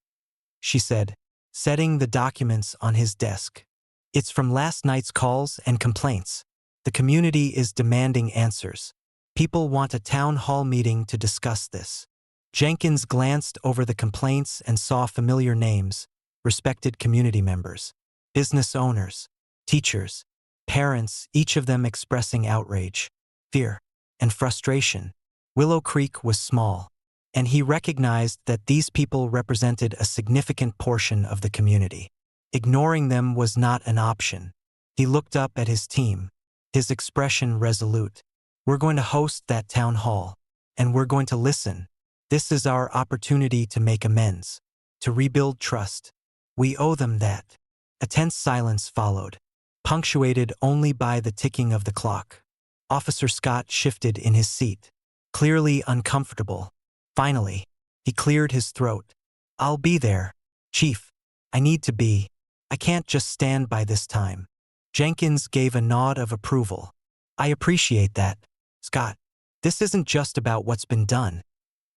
she said, setting the documents on his desk. "It's from last night's calls and complaints. The community is demanding answers. People want a town hall meeting to discuss this." Jenkins glanced over the complaints and saw familiar names, respected community members, business owners, teachers, parents, each of them expressing outrage, fear, and frustration. Willow Creek was small, and he recognized that these people represented a significant portion of the community. Ignoring them was not an option. He looked up at his team, his expression resolute. We're going to host that town hall, and we're going to listen. This is our opportunity to make amends, to rebuild trust. We owe them that. A tense silence followed, punctuated only by the ticking of the clock. Officer Scott shifted in his seat, clearly uncomfortable. Finally, he cleared his throat. I'll be there, Chief. I need to be. I can't just stand by this time. Jenkins gave a nod of approval. I appreciate that, Scott. This isn't just about what's been done.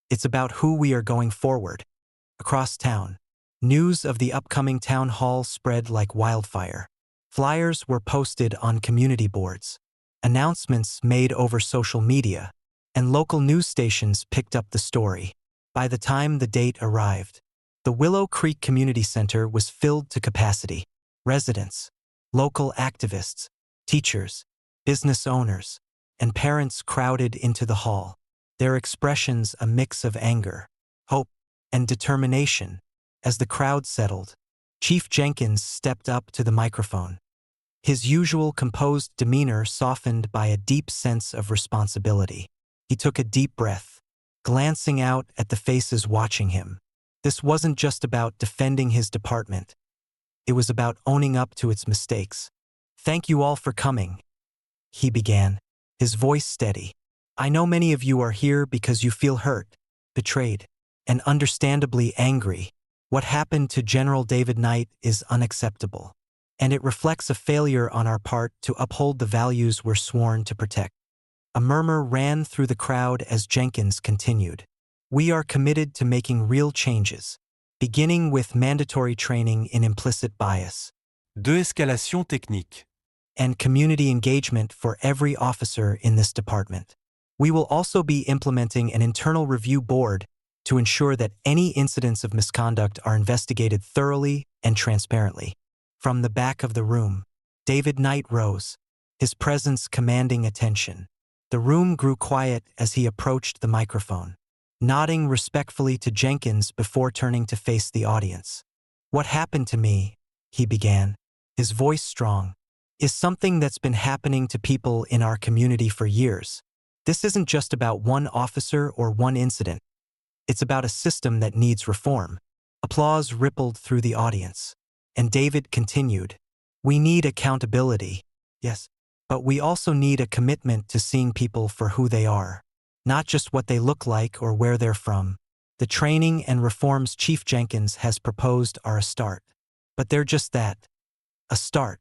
It's about who we are going forward. Across town, news of the upcoming town hall spread like wildfire. Flyers were posted on community boards, announcements made over social media, and local news stations picked up the story. By the time the date arrived, the Willow Creek Community Center was filled to capacity. Residents, local activists, teachers, business owners, and parents crowded into the hall, their expressions a mix of anger, hope, and determination. As the crowd settled, Chief Jenkins stepped up to the microphone. His usual composed demeanor softened by a deep sense of responsibility. He took a deep breath, glancing out at the faces watching him. This wasn't just about defending his department. It was about owning up to its mistakes. Thank you all for coming, he began, his voice steady. I know many of you are here because you feel hurt, betrayed, and understandably angry. What happened to General David Knight is unacceptable, and it reflects a failure on our part to uphold the values we're sworn to protect. A murmur ran through the crowd as Jenkins continued. We are committed to making real changes, beginning with mandatory training in implicit bias. De-escalation technique. And community engagement for every officer in this department. We will also be implementing an internal review board to ensure that any incidents of misconduct are investigated thoroughly and transparently. From the back of the room, David Knight rose, his presence commanding attention. The room grew quiet as he approached the microphone, nodding respectfully to Jenkins before turning to face the audience. What happened to me, he began, his voice strong, is something that's been happening to people in our community for years. This isn't just about one officer or one incident. It's about a system that needs reform. Applause rippled through the audience, and David continued. We need accountability, yes, but we also need a commitment to seeing people for who they are, not just what they look like or where they're from. The training and reforms Chief Jenkins has proposed are a start, but they're just that, a start.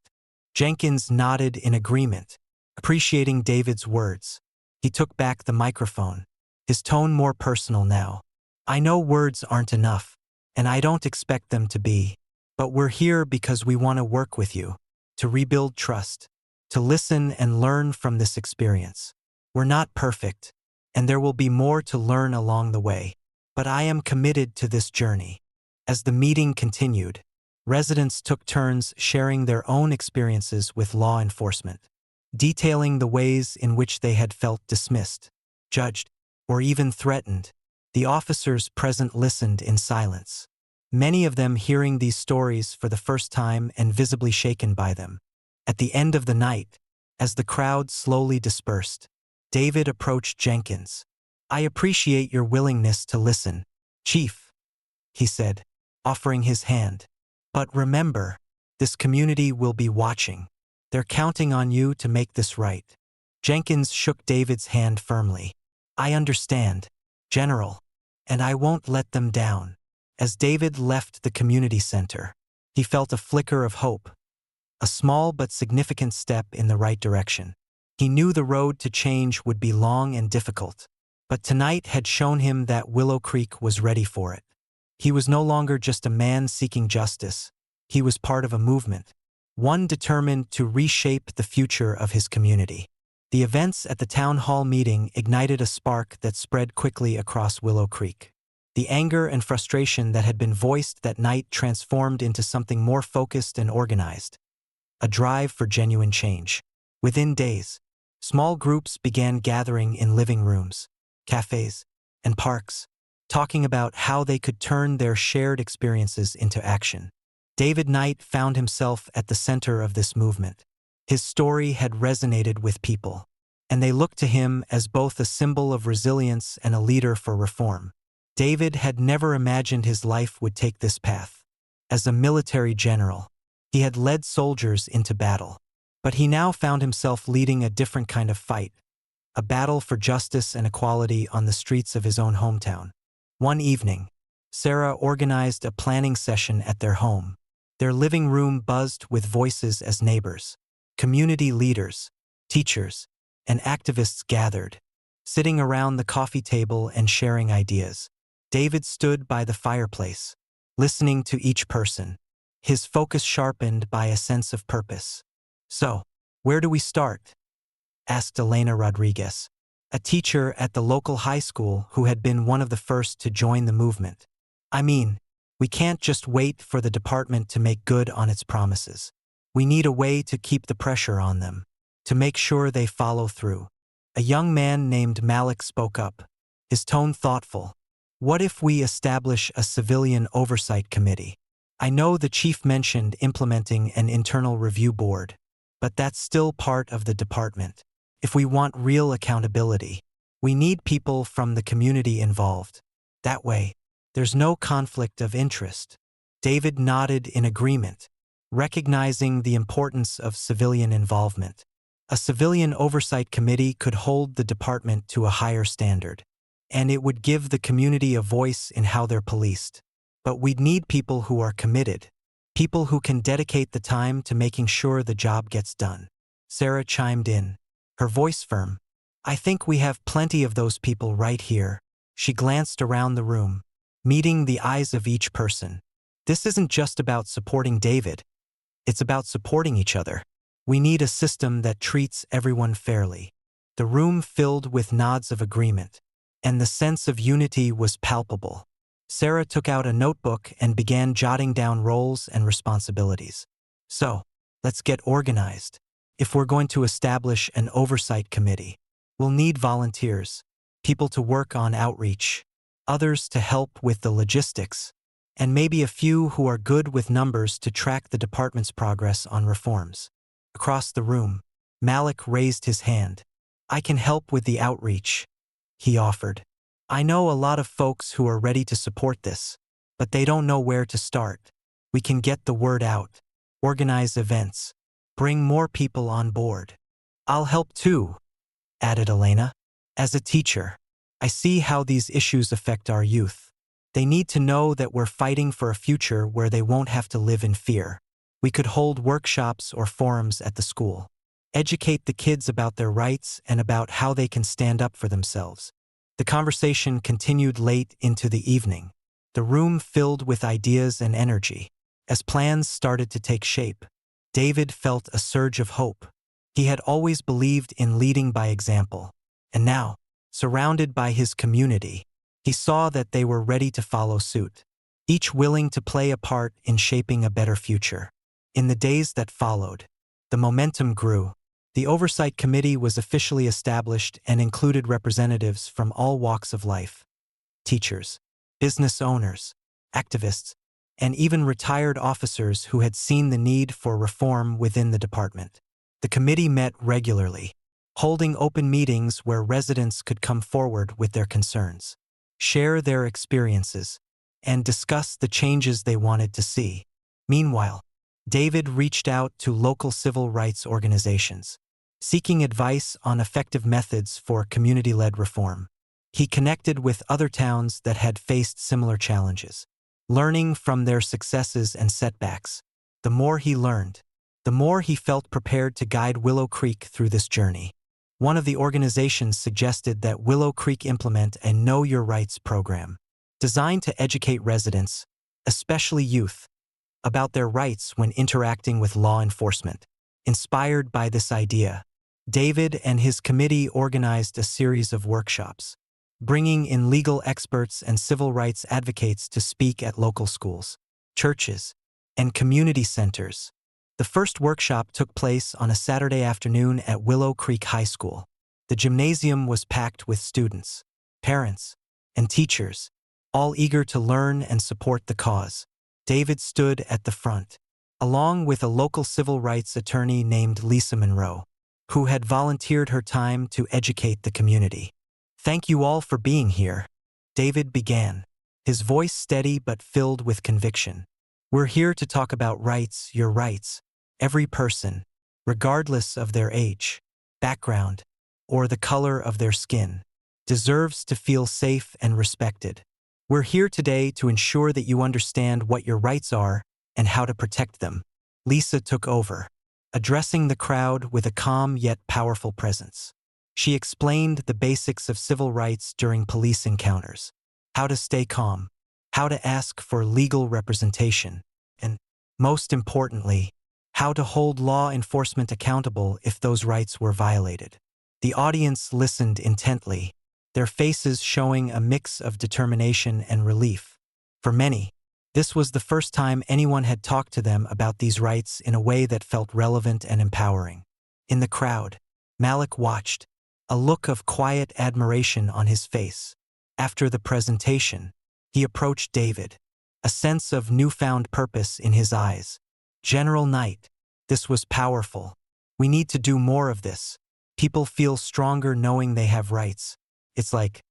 Jenkins nodded in agreement, appreciating David's words. He took back the microphone, his tone more personal now. I know words aren't enough, and I don't expect them to be, but we're here because we want to work with you, to rebuild trust, to listen and learn from this experience. We're not perfect, and there will be more to learn along the way, but I am committed to this journey. As the meeting continued, residents took turns sharing their own experiences with law enforcement, detailing the ways in which they had felt dismissed, judged, or even threatened. The officers present listened in silence, many of them hearing these stories for the first time and visibly shaken by them. At the end of the night, as the crowd slowly dispersed, David approached Jenkins. I appreciate your willingness to listen, Chief, he said, offering his hand. But remember, this community will be watching. They're counting on you to make this right. Jenkins shook David's hand firmly. I understand, General, and I won't let them down. As David left the community center, he felt a flicker of hope, a small but significant step in the right direction. He knew the road to change would be long and difficult, but tonight had shown him that Willow Creek was ready for it. He was no longer just a man seeking justice. He was part of a movement, one determined to reshape the future of his community. The events at the town hall meeting ignited a spark that spread quickly across Willow Creek. The anger and frustration that had been voiced that night transformed into something more focused and organized. A drive for genuine change. Within days, small groups began gathering in living rooms, cafes, and parks, talking about how they could turn their shared experiences into action. David Knight found himself at the center of this movement. His story had resonated with people, and they looked to him as both a symbol of resilience and a leader for reform. David had never imagined his life would take this path. As a military general, he had led soldiers into battle, but he now found himself leading a different kind of fight, a battle for justice and equality on the streets of his own hometown. One evening, Sarah organized a planning session at their home. Their living room buzzed with voices as neighbors, community leaders, teachers, and activists gathered, sitting around the coffee table and sharing ideas. David stood by the fireplace, listening to each person, his focus sharpened by a sense of purpose. "So, where do we start?" asked Elena Rodriguez, a teacher at the local high school who had been one of the first to join the movement. "I mean, we can't just wait for the department to make good on its promises. We need a way to keep the pressure on them, to make sure they follow through." A young man named Malik spoke up, his tone thoughtful. "What if we establish a civilian oversight committee? I know the chief mentioned implementing an internal review board, but that's still part of the department. If we want real accountability, we need people from the community involved. That way, there's no conflict of interest." David nodded in agreement, recognizing the importance of civilian involvement. A civilian oversight committee could hold the department to a higher standard, and it would give the community a voice in how they're policed. But we'd need people who are committed, people who can dedicate the time to making sure the job gets done. Sarah chimed in, her voice firm. "I think we have plenty of those people right here." She glanced around the room, meeting the eyes of each person. "This isn't just about supporting David. It's about supporting each other. We need a system that treats everyone fairly." The room filled with nods of agreement, and the sense of unity was palpable. Sarah took out a notebook and began jotting down roles and responsibilities. "So, let's get organized. If we're going to establish an oversight committee, we'll need volunteers, people to work on outreach, others to help with the logistics, and maybe a few who are good with numbers to track the department's progress on reforms." Across the room, Malik raised his hand. "I can help with the outreach," he offered. "I know a lot of folks who are ready to support this, but they don't know where to start. We can get the word out, organize events, bring more people on board." "I'll help too," added Elena. "As a teacher, I see how these issues affect our youth. They need to know that we're fighting for a future where they won't have to live in fear. We could hold workshops or forums at the school, educate the kids about their rights and about how they can stand up for themselves." The conversation continued late into the evening, the room filled with ideas and energy. As plans started to take shape, David felt a surge of hope. He had always believed in leading by example, and now, surrounded by his community, he saw that they were ready to follow suit, each willing to play a part in shaping a better future. In the days that followed, the momentum grew. The Oversight Committee was officially established and included representatives from all walks of life: teachers, business owners, activists, and even retired officers who had seen the need for reform within the department. The committee met regularly, holding open meetings where residents could come forward with their concerns, share their experiences, and discuss the changes they wanted to see. Meanwhile, David reached out to local civil rights organizations, seeking advice on effective methods for community-led reform. He connected with other towns that had faced similar challenges, learning from their successes and setbacks. The more he learned, the more he felt prepared to guide Willow Creek through this journey. One of the organizations suggested that Willow Creek implement a Know Your Rights program, designed to educate residents, especially youth, about their rights when interacting with law enforcement. Inspired by this idea, David and his committee organized a series of workshops, bringing in legal experts and civil rights advocates to speak at local schools, churches, and community centers. The first workshop took place on a Saturday afternoon at Willow Creek High School. The gymnasium was packed with students, parents, and teachers, all eager to learn and support the cause. David stood at the front, along with a local civil rights attorney named Lisa Monroe, who had volunteered her time to educate the community. "Thank you all for being here," David began, his voice steady but filled with conviction. "We're here to talk about rights, your rights. Every person, regardless of their age, background, or the color of their skin, deserves to feel safe and respected. We're here today to ensure that you understand what your rights are and how to protect them." Lisa took over, addressing the crowd with a calm yet powerful presence. She explained the basics of civil rights during police encounters, how to stay calm, how to ask for legal representation, and, most importantly, how to hold law enforcement accountable if those rights were violated. The audience listened intently, their faces showing a mix of determination and relief. For many, this was the first time anyone had talked to them about these rights in a way that felt relevant and empowering. In the crowd, Malik watched, a look of quiet admiration on his face. After the presentation, he approached David, a sense of newfound purpose in his eyes. "General Knight, this was powerful. We need to do more of this. People feel stronger knowing they have rights. It's like,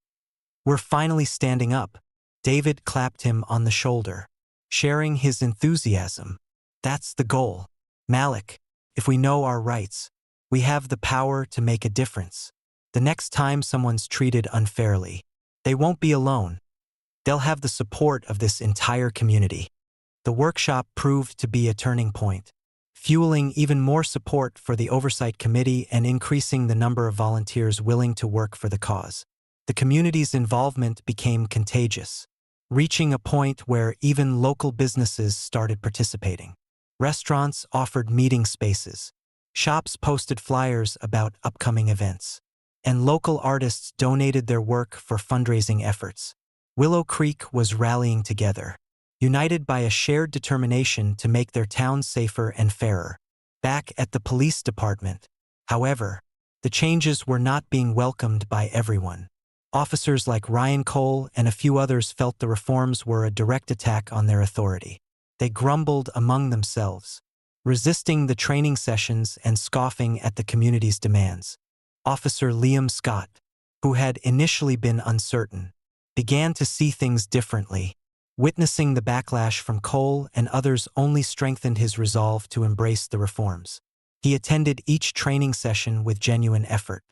we're finally standing up." David clapped him on the shoulder, sharing his enthusiasm. "That's the goal, Malik. If we know our rights, we have the power to make a difference. The next time someone's treated unfairly, they won't be alone. They'll have the support of this entire community." The workshop proved to be a turning point, fueling even more support for the Oversight Committee and increasing the number of volunteers willing to work for the cause. The community's involvement became contagious, reaching a point where even local businesses started participating. Restaurants offered meeting spaces, shops posted flyers about upcoming events, and local artists donated their work for fundraising efforts. Willow Creek was rallying together, united by a shared determination to make their town safer and fairer. Back at the police department, however, the changes were not being welcomed by everyone. Officers like Ryan Cole and a few others felt the reforms were a direct attack on their authority. They grumbled among themselves, resisting the training sessions and scoffing at the community's demands. Officer Liam Scott, who had initially been uncertain, began to see things differently. Witnessing the backlash from Cole and others only strengthened his resolve to embrace the reforms. He attended each training session with genuine effort,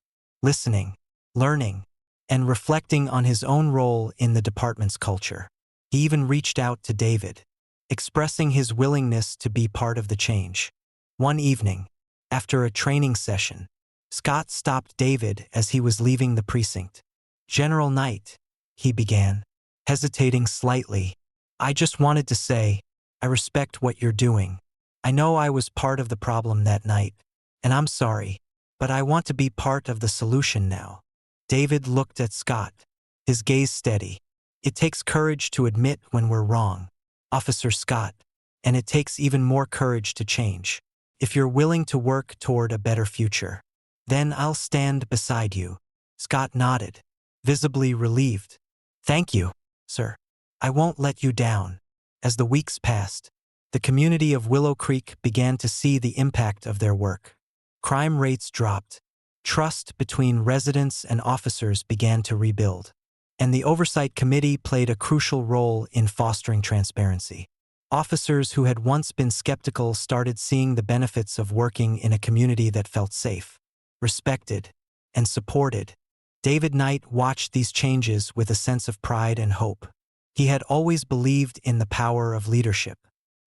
listening, learning, and reflecting on his own role in the department's culture. He even reached out to David, expressing his willingness to be part of the change. One evening, after a training session, Scott stopped David as he was leaving the precinct. "General Knight," he began, hesitating slightly, "I just wanted to say, I respect what you're doing. I know I was part of the problem that night, and I'm sorry, but I want to be part of the solution now." David looked at Scott, his gaze steady. "It takes courage to admit when we're wrong, Officer Scott, and it takes even more courage to change. If you're willing to work toward a better future, then I'll stand beside you." Scott nodded, visibly relieved. "Thank you, sir. I won't let you down." As the weeks passed, the community of Willow Creek began to see the impact of their work. Crime rates dropped, trust between residents and officers began to rebuild, and the Oversight Committee played a crucial role in fostering transparency. Officers who had once been skeptical started seeing the benefits of working in a community that felt safe, respected, and supported. David Knight watched these changes with a sense of pride and hope. He had always believed in the power of leadership,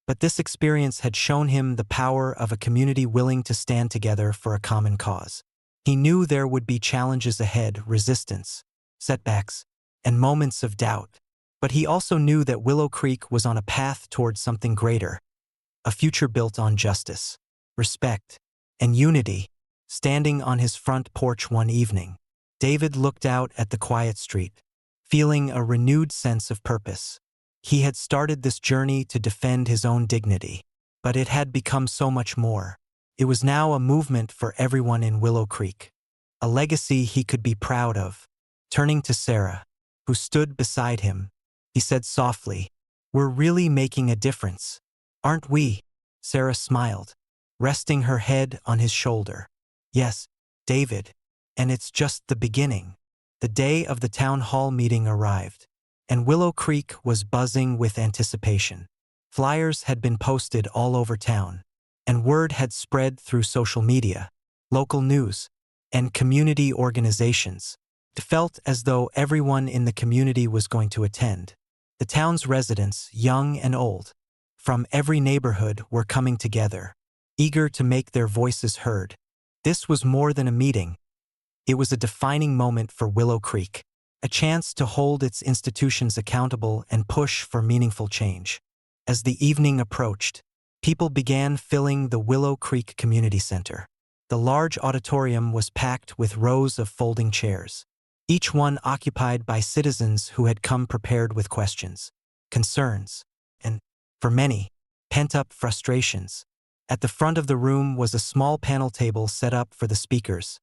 but this experience had shown him the power of a community willing to stand together for a common cause. He knew there would be challenges ahead, resistance, setbacks, and moments of doubt, but he also knew that Willow Creek was on a path towards something greater, a future built on justice, respect, and unity. Standing on his front porch one evening, David looked out at the quiet street, feeling a renewed sense of purpose. He had started this journey to defend his own dignity, but it had become so much more. It was now a movement for everyone in Willow Creek, a legacy he could be proud of. Turning to Sarah, who stood beside him, he said softly, "We're really making a difference, aren't we?" Sarah smiled, resting her head on his shoulder. "Yes, David, and it's just the beginning." The day of the town hall meeting arrived, and Willow Creek was buzzing with anticipation. Flyers had been posted all over town, and word had spread through social media, local news, and community organizations. It felt as though everyone in the community was going to attend. The town's residents, young and old, from every neighborhood were coming together, eager to make their voices heard. This was more than a meeting. It was a defining moment for Willow Creek, a chance to hold its institutions accountable and push for meaningful change. As the evening approached, people began filling the Willow Creek Community Center. The large auditorium was packed with rows of folding chairs, each one occupied by citizens who had come prepared with questions, concerns, and, for many, pent-up frustrations. At the front of the room was a small panel table set up for the speakers: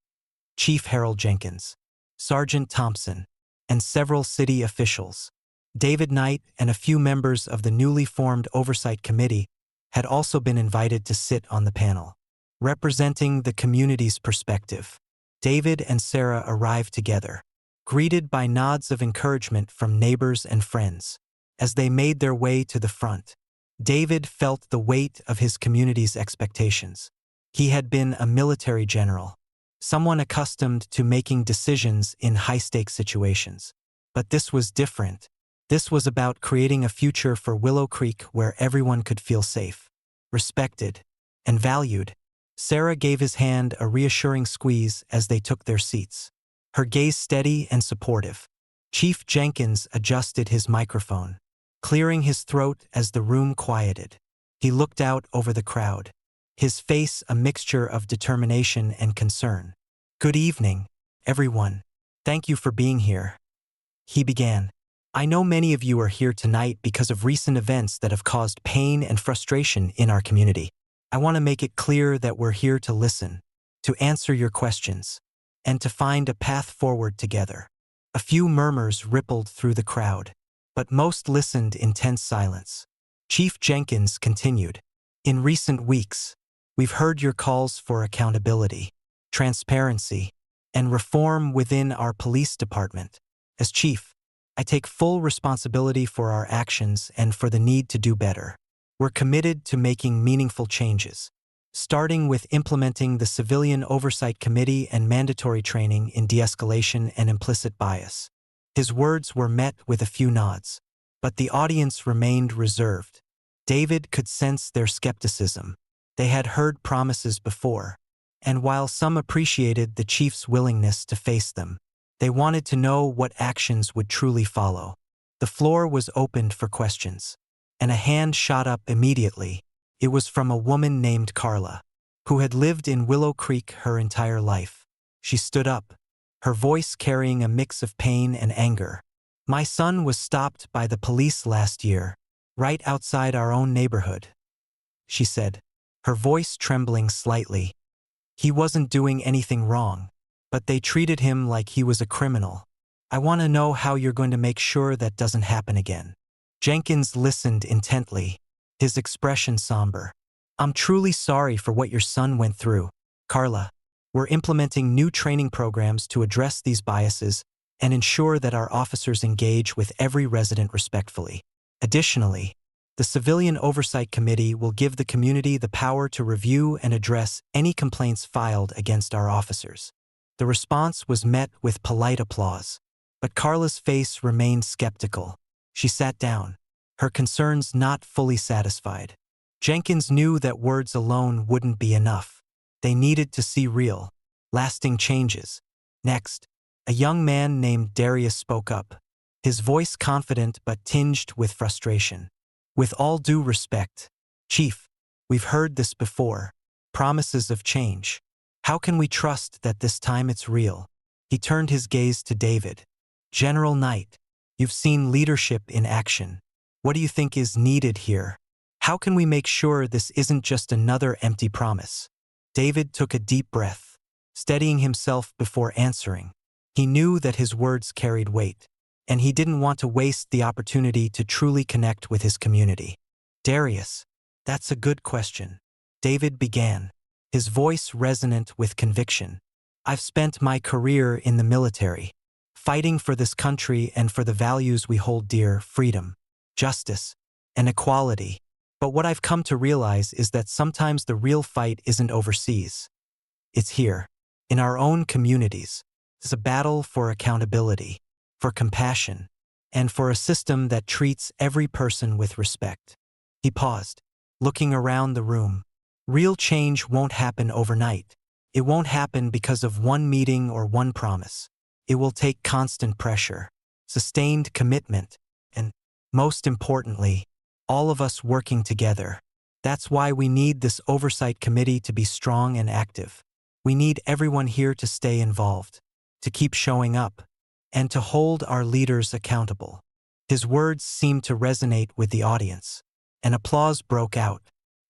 Chief Harold Jenkins, Sergeant Thompson, and several city officials. David Knight and a few members of the newly formed Oversight Committee had also been invited to sit on the panel, representing the community's perspective. David and Sarah arrived together, greeted by nods of encouragement from neighbors and friends. As they made their way to the front, David felt the weight of his community's expectations. He had been a military general, someone accustomed to making decisions in high-stakes situations. But this was different. This was about creating a future for Willow Creek where everyone could feel safe, respected, and valued. Sarah gave his hand a reassuring squeeze as they took their seats, her gaze steady and supportive. Chief Jenkins adjusted his microphone, clearing his throat as the room quieted. He looked out over the crowd, his face a mixture of determination and concern. "Good evening, everyone. Thank you for being here," he began. "I know many of you are here tonight because of recent events that have caused pain and frustration in our community. I want to make it clear that we're here to listen, to answer your questions, and to find a path forward together." A few murmurs rippled through the crowd, but most listened in tense silence. Chief Jenkins continued, "In recent weeks, we've heard your calls for accountability, transparency, and reform within our police department. As chief, I take full responsibility for our actions and for the need to do better. We're committed to making meaningful changes, starting with implementing the Civilian Oversight Committee and mandatory training in de-escalation and implicit bias." His words were met with a few nods, but the audience remained reserved. David could sense their skepticism. They had heard promises before, and while some appreciated the chief's willingness to face them, they wanted to know what actions would truly follow. The floor was opened for questions, and a hand shot up immediately. It was from a woman named Carla, who had lived in Willow Creek her entire life. She stood up, her voice carrying a mix of pain and anger. "My son was stopped by the police last year, right outside our own neighborhood," she said, her voice trembling slightly. "He wasn't doing anything wrong, but they treated him like he was a criminal. I want to know how you're going to make sure that doesn't happen again." Jenkins listened intently, his expression somber. "I'm truly sorry for what your son went through, Carla. We're implementing new training programs to address these biases and ensure that our officers engage with every resident respectfully. Additionally, the Civilian Oversight Committee will give the community the power to review and address any complaints filed against our officers." The response was met with polite applause, but Carla's face remained skeptical. She sat down, her concerns not fully satisfied. Jenkins knew that words alone wouldn't be enough. They needed to see real, lasting changes. Next, a young man named Darius spoke up, his voice confident but tinged with frustration. "With all due respect, Chief, we've heard this before, promises of change. How can we trust that this time it's real?" He turned his gaze to David. "General Knight, You've seen leadership in action. What do you think is needed here? How can we make sure this isn't just another empty promise? David took a deep breath, steadying himself before answering. He knew that his words carried weight, and he didn't want to waste the opportunity to truly connect with his community. Darius, that's a good question. David began, his voice resonant with conviction. I've spent my career in the military, fighting for this country and for the values we hold dear: freedom, justice, and equality. But what I've come to realize is that sometimes the real fight isn't overseas. It's here, in our own communities. It's a battle for accountability, for compassion, and for a system that treats every person with respect. He paused, looking around the room. Real change won't happen overnight. It won't happen because of one meeting or one promise. It will take constant pressure, sustained commitment, and, most importantly, all of us working together. That's why we need this oversight committee to be strong and active. We need everyone here to stay involved, to keep showing up, and to hold our leaders accountable. His words seemed to resonate with the audience, and applause broke out.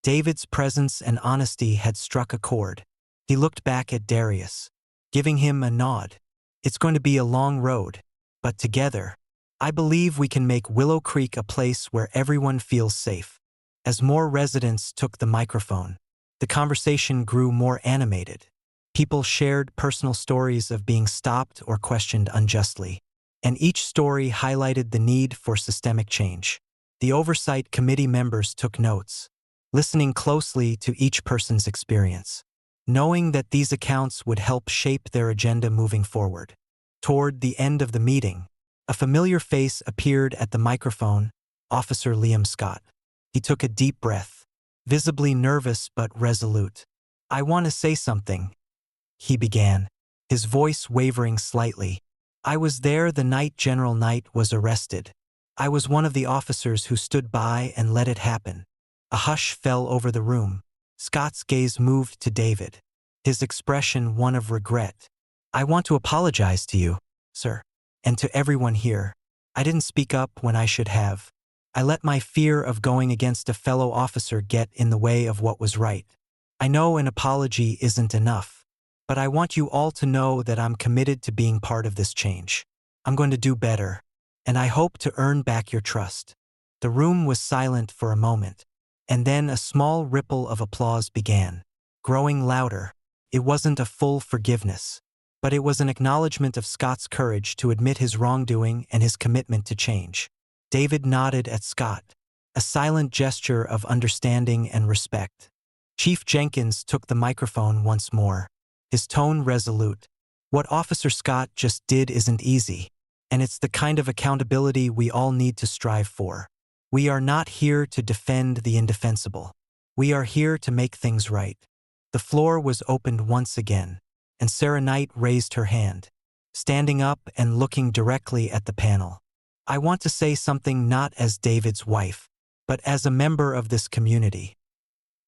David's presence and honesty had struck a chord. He looked back at Darius, giving him a nod. It's going to be a long road, but together, I believe we can make Willow Creek a place where everyone feels safe. As more residents took the microphone, the conversation grew more animated. People shared personal stories of being stopped or questioned unjustly, and each story highlighted the need for systemic change. The oversight committee members took notes, listening closely to each person's experience, knowing that these accounts would help shape their agenda moving forward. Toward the end of the meeting, a familiar face appeared at the microphone: Officer Liam Scott. He took a deep breath, visibly nervous but resolute. I want to say something, he began, his voice wavering slightly. I was there the night General Knight was arrested. I was one of the officers who stood by and let it happen. A hush fell over the room. Scott's gaze moved to David, his expression one of regret. I want to apologize to you, sir, and to everyone here. I didn't speak up when I should have. I let my fear of going against a fellow officer get in the way of what was right. I know an apology isn't enough, but I want you all to know that I'm committed to being part of this change. I'm going to do better, and I hope to earn back your trust. The room was silent for a moment, and then a small ripple of applause began, growing louder. It wasn't a full forgiveness, but it was an acknowledgement of Scott's courage to admit his wrongdoing and his commitment to change. David nodded at Scott, a silent gesture of understanding and respect. Chief Jenkins took the microphone once more, his tone resolute. What Officer Scott just did isn't easy, and it's the kind of accountability we all need to strive for. We are not here to defend the indefensible. We are here to make things right. The floor was opened once again, and Sarah Knight raised her hand, standing up and looking directly at the panel. I want to say something not as David's wife, but as a member of this community,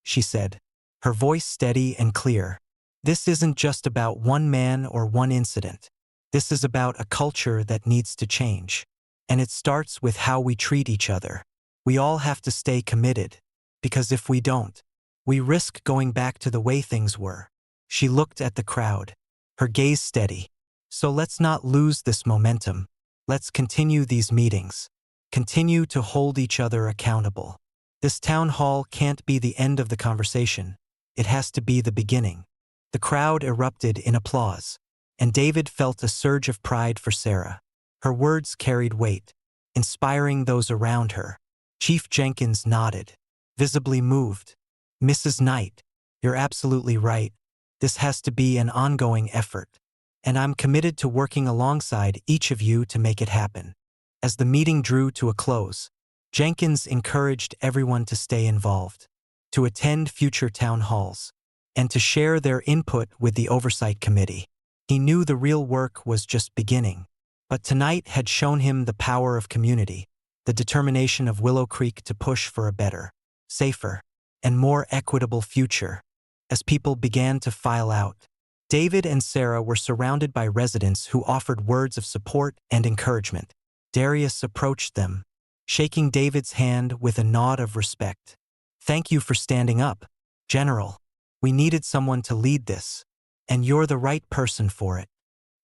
she said, her voice steady and clear. This isn't just about one man or one incident. This is about a culture that needs to change. And it starts with how we treat each other. We all have to stay committed, because if we don't, we risk going back to the way things were. She looked at the crowd, her gaze steady. So let's not lose this momentum. Let's continue these meetings. Continue to hold each other accountable. This town hall can't be the end of the conversation. It has to be the beginning. The crowd erupted in applause, and David felt a surge of pride for Sarah. Her words carried weight, inspiring those around her. Chief Jenkins nodded, visibly moved. Mrs. Knight, you're absolutely right. This has to be an ongoing effort, and I'm committed to working alongside each of you to make it happen. As the meeting drew to a close, Jenkins encouraged everyone to stay involved, to attend future town halls, and to share their input with the Oversight Committee. He knew the real work was just beginning, but tonight had shown him the power of community, the determination of Willow Creek to push for a better, safer, and more equitable future. As people began to file out, David and Sarah were surrounded by residents who offered words of support and encouragement. Darius approached them, shaking David's hand with a nod of respect. "Thank you for standing up, General. We needed someone to lead this, and you're the right person for it."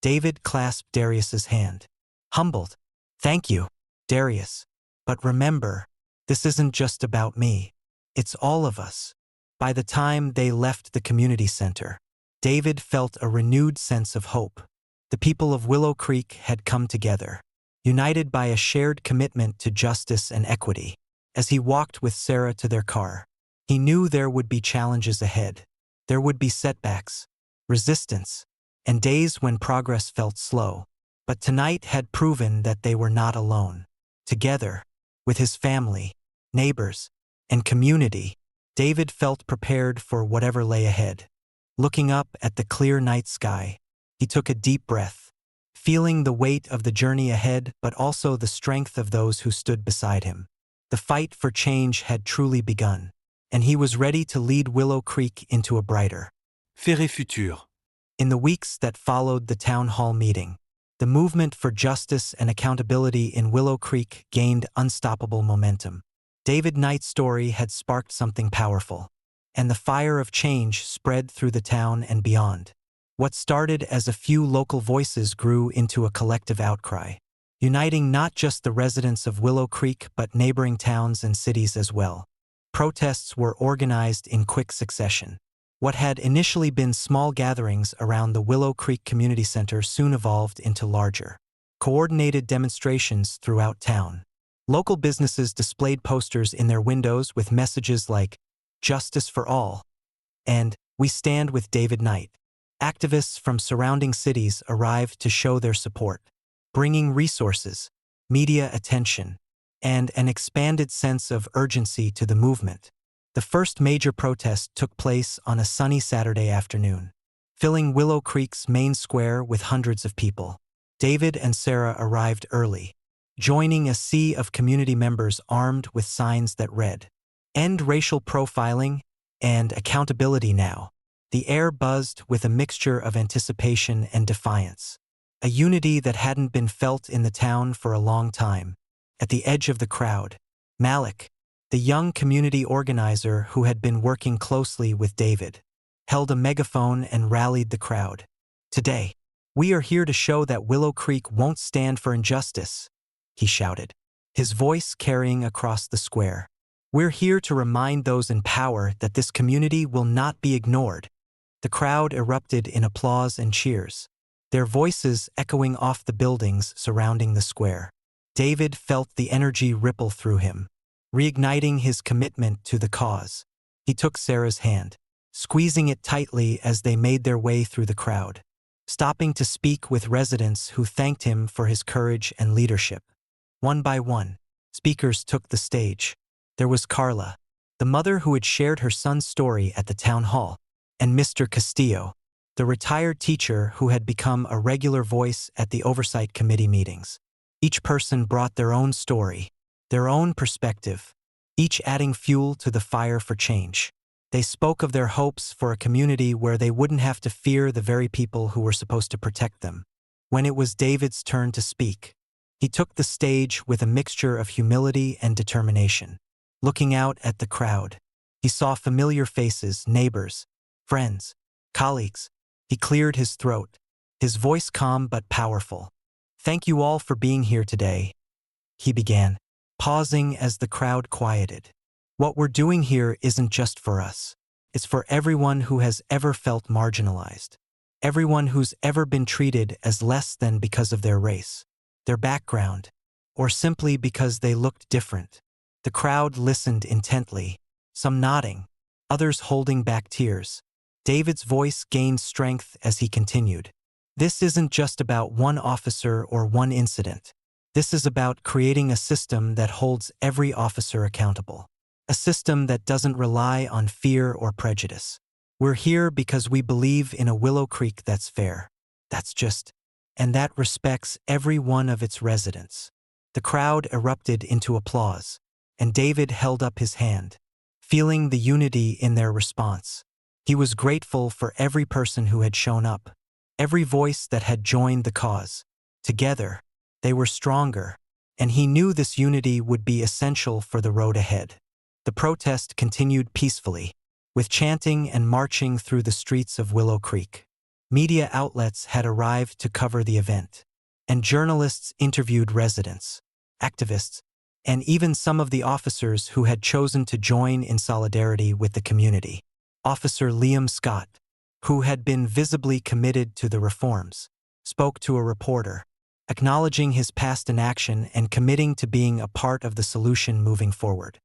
David clasped Darius's hand. Humbled. "Thank you, Darius. But remember, this isn't just about me. It's all of us." By the time they left the community center, David felt a renewed sense of hope. The people of Willow Creek had come together, united by a shared commitment to justice and equity. As he walked with Sarah to their car, he knew there would be challenges ahead. There would be setbacks, resistance, and days when progress felt slow. But tonight had proven that they were not alone. Together, with his family, neighbors, and community, David felt prepared for whatever lay ahead. Looking up at the clear night sky, he took a deep breath, feeling the weight of the journey ahead but also the strength of those who stood beside him. The fight for change had truly begun, and he was ready to lead Willow Creek into a brighter futur. In the weeks that followed the town hall meeting, the movement for justice and accountability in Willow Creek gained unstoppable momentum. David Knight's story had sparked something powerful, and the fire of change spread through the town and beyond. What started as a few local voices grew into a collective outcry, uniting not just the residents of Willow Creek but neighboring towns and cities as well. Protests were organized in quick succession. What had initially been small gatherings around the Willow Creek Community Center soon evolved into larger, coordinated demonstrations throughout town. Local businesses displayed posters in their windows with messages like, "Justice for all," and "We stand with David Knight." Activists from surrounding cities arrived to show their support, bringing resources, media attention, and an expanded sense of urgency to the movement. The first major protest took place on a sunny Saturday afternoon, filling Willow Creek's main square with hundreds of people. David and Sarah arrived early, joining a sea of community members armed with signs that read, "End racial profiling" and "Accountability now." The air buzzed with a mixture of anticipation and defiance, a unity that hadn't been felt in the town for a long time. At the edge of the crowd, Malik, the young community organizer who had been working closely with David, held a megaphone and rallied the crowd. "Today, we are here to show that Willow Creek won't stand for injustice," he shouted, his voice carrying across the square. "We're here to remind those in power that this community will not be ignored." The crowd erupted in applause and cheers, their voices echoing off the buildings surrounding the square. David felt the energy ripple through him, reigniting his commitment to the cause. He took Sarah's hand, squeezing it tightly as they made their way through the crowd, stopping to speak with residents who thanked him for his courage and leadership. One by one, speakers took the stage. There was Carla, the mother who had shared her son's story at the town hall, and Mr. Castillo, the retired teacher who had become a regular voice at the oversight committee meetings. Each person brought their own story, their own perspective, each adding fuel to the fire for change. They spoke of their hopes for a community where they wouldn't have to fear the very people who were supposed to protect them. When it was David's turn to speak, he took the stage with a mixture of humility and determination. Looking out at the crowd, he saw familiar faces, neighbors, friends, colleagues. He cleared his throat, his voice calm but powerful. "Thank you all for being here today," he began, pausing as the crowd quieted. "What we're doing here isn't just for us. It's for everyone who has ever felt marginalized, everyone who's ever been treated as less than because of their race, their background, or simply because they looked different." The crowd listened intently, some nodding, others holding back tears. David's voice gained strength as he continued. "This isn't just about one officer or one incident. This is about creating a system that holds every officer accountable, a system that doesn't rely on fear or prejudice. We're here because we believe in a Willow Creek that's fair, that's just, and that respects every one of its residents." The crowd erupted into applause, and David held up his hand, feeling the unity in their response. He was grateful for every person who had shown up, every voice that had joined the cause. Together, they were stronger, and he knew this unity would be essential for the road ahead. The protest continued peacefully, with chanting and marching through the streets of Willow Creek. Media outlets had arrived to cover the event, and journalists interviewed residents, activists, and even some of the officers who had chosen to join in solidarity with the community. Officer Liam Scott, who had been visibly committed to the reforms, spoke to a reporter, acknowledging his past inaction and committing to being a part of the solution moving forward.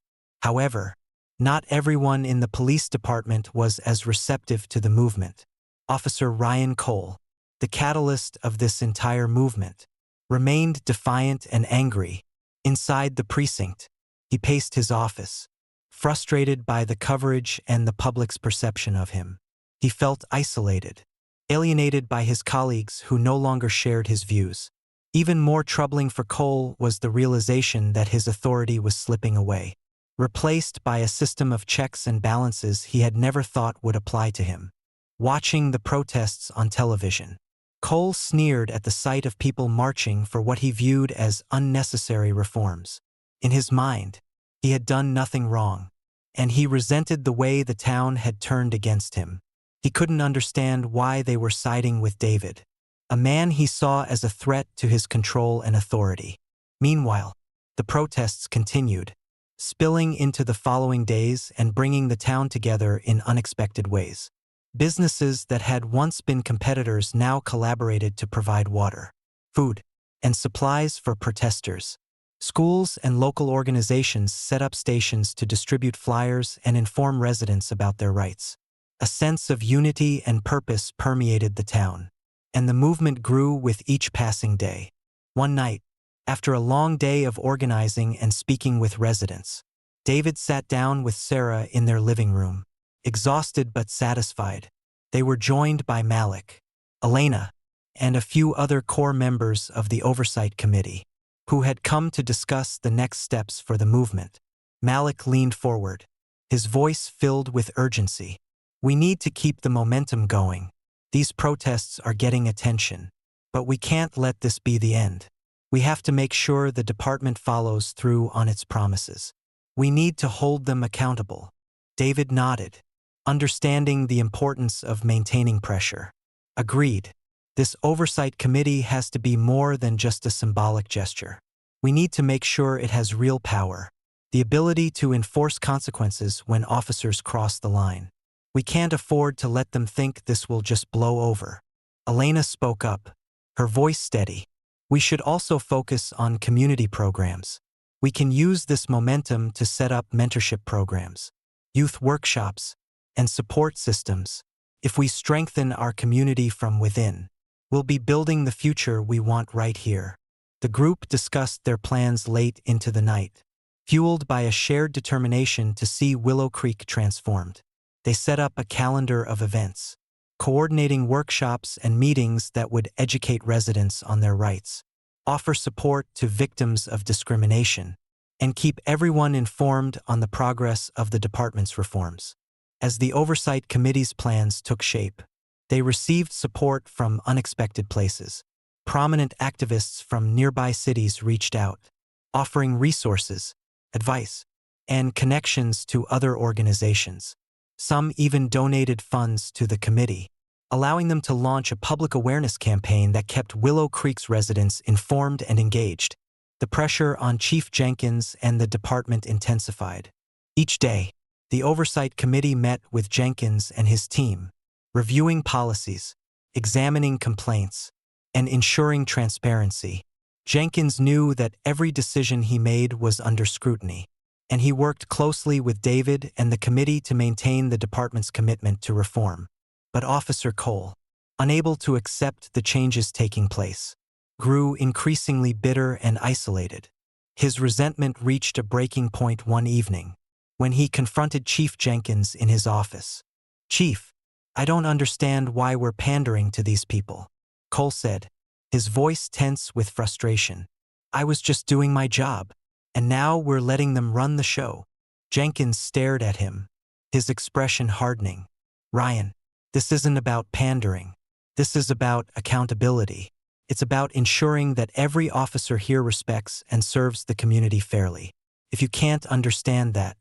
However, not everyone in the police department was as receptive to the movement. Officer Ryan Cole, the catalyst of this entire movement, remained defiant and angry. Inside the precinct, he paced his office, frustrated by the coverage and the public's perception of him. He felt isolated, alienated by his colleagues who no longer shared his views. Even more troubling for Cole was the realization that his authority was slipping away, replaced by a system of checks and balances he had never thought would apply to him. Watching the protests on television, Cole sneered at the sight of people marching for what he viewed as unnecessary reforms. In his mind, he had done nothing wrong, and he resented the way the town had turned against him. He couldn't understand why they were siding with David, a man he saw as a threat to his control and authority. Meanwhile, the protests continued, spilling into the following days and bringing the town together in unexpected ways. Businesses that had once been competitors now collaborated to provide water, food, and supplies for protesters. Schools and local organizations set up stations to distribute flyers and inform residents about their rights. A sense of unity and purpose permeated the town, and the movement grew with each passing day. One night, after a long day of organizing and speaking with residents, David sat down with Sarah in their living room. Exhausted but satisfied, they were joined by Malik, Elena, and a few other core members of the Oversight Committee, who had come to discuss the next steps for the movement. Malik leaned forward, his voice filled with urgency. "We need to keep the momentum going. These protests are getting attention, but we can't let this be the end. We have to make sure the department follows through on its promises. We need to hold them accountable." David nodded, understanding the importance of maintaining pressure. "Agreed. This oversight committee has to be more than just a symbolic gesture. We need to make sure it has real power, the ability to enforce consequences when officers cross the line. We can't afford to let them think this will just blow over." Elena spoke up, her voice steady. "We should also focus on community programs. We can use this momentum to set up mentorship programs, youth workshops, and support systems. If we strengthen our community from within, we'll be building the future we want right here." The group discussed their plans late into the night, fueled by a shared determination to see Willow Creek transformed. They set up a calendar of events, coordinating workshops and meetings that would educate residents on their rights, offer support to victims of discrimination, and keep everyone informed on the progress of the department's reforms. As the Oversight Committee's plans took shape, they received support from unexpected places. Prominent activists from nearby cities reached out, offering resources, advice, and connections to other organizations. Some even donated funds to the committee, allowing them to launch a public awareness campaign that kept Willow Creek's residents informed and engaged. The pressure on Chief Jenkins and the department intensified. Each day, the Oversight Committee met with Jenkins and his team, reviewing policies, examining complaints, and ensuring transparency. Jenkins knew that every decision he made was under scrutiny, and he worked closely with David and the committee to maintain the department's commitment to reform. But Officer Cole, unable to accept the changes taking place, grew increasingly bitter and isolated. His resentment reached a breaking point one evening, when he confronted Chief Jenkins in his office. "Chief, I don't understand why we're pandering to these people," Cole said, his voice tense with frustration. "I was just doing my job, and now we're letting them run the show." Jenkins stared at him, his expression hardening. "Ryan, this isn't about pandering. This is about accountability. It's about ensuring that every officer here respects and serves the community fairly. If you can't understand that,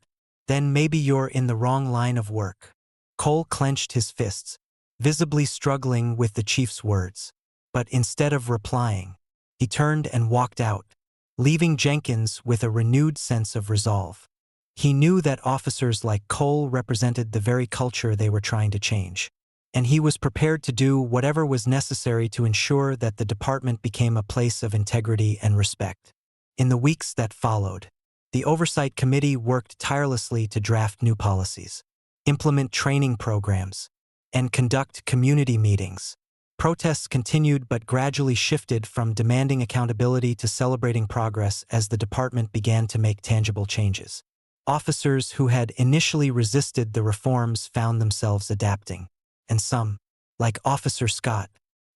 then maybe you're in the wrong line of work." Cole clenched his fists, visibly struggling with the chief's words. But instead of replying, he turned and walked out, leaving Jenkins with a renewed sense of resolve. He knew that officers like Cole represented the very culture they were trying to change, and he was prepared to do whatever was necessary to ensure that the department became a place of integrity and respect. In the weeks that followed, the Oversight Committee worked tirelessly to draft new policies, implement training programs, and conduct community meetings. Protests continued but gradually shifted from demanding accountability to celebrating progress as the department began to make tangible changes. Officers who had initially resisted the reforms found themselves adapting, and some, like Officer Scott,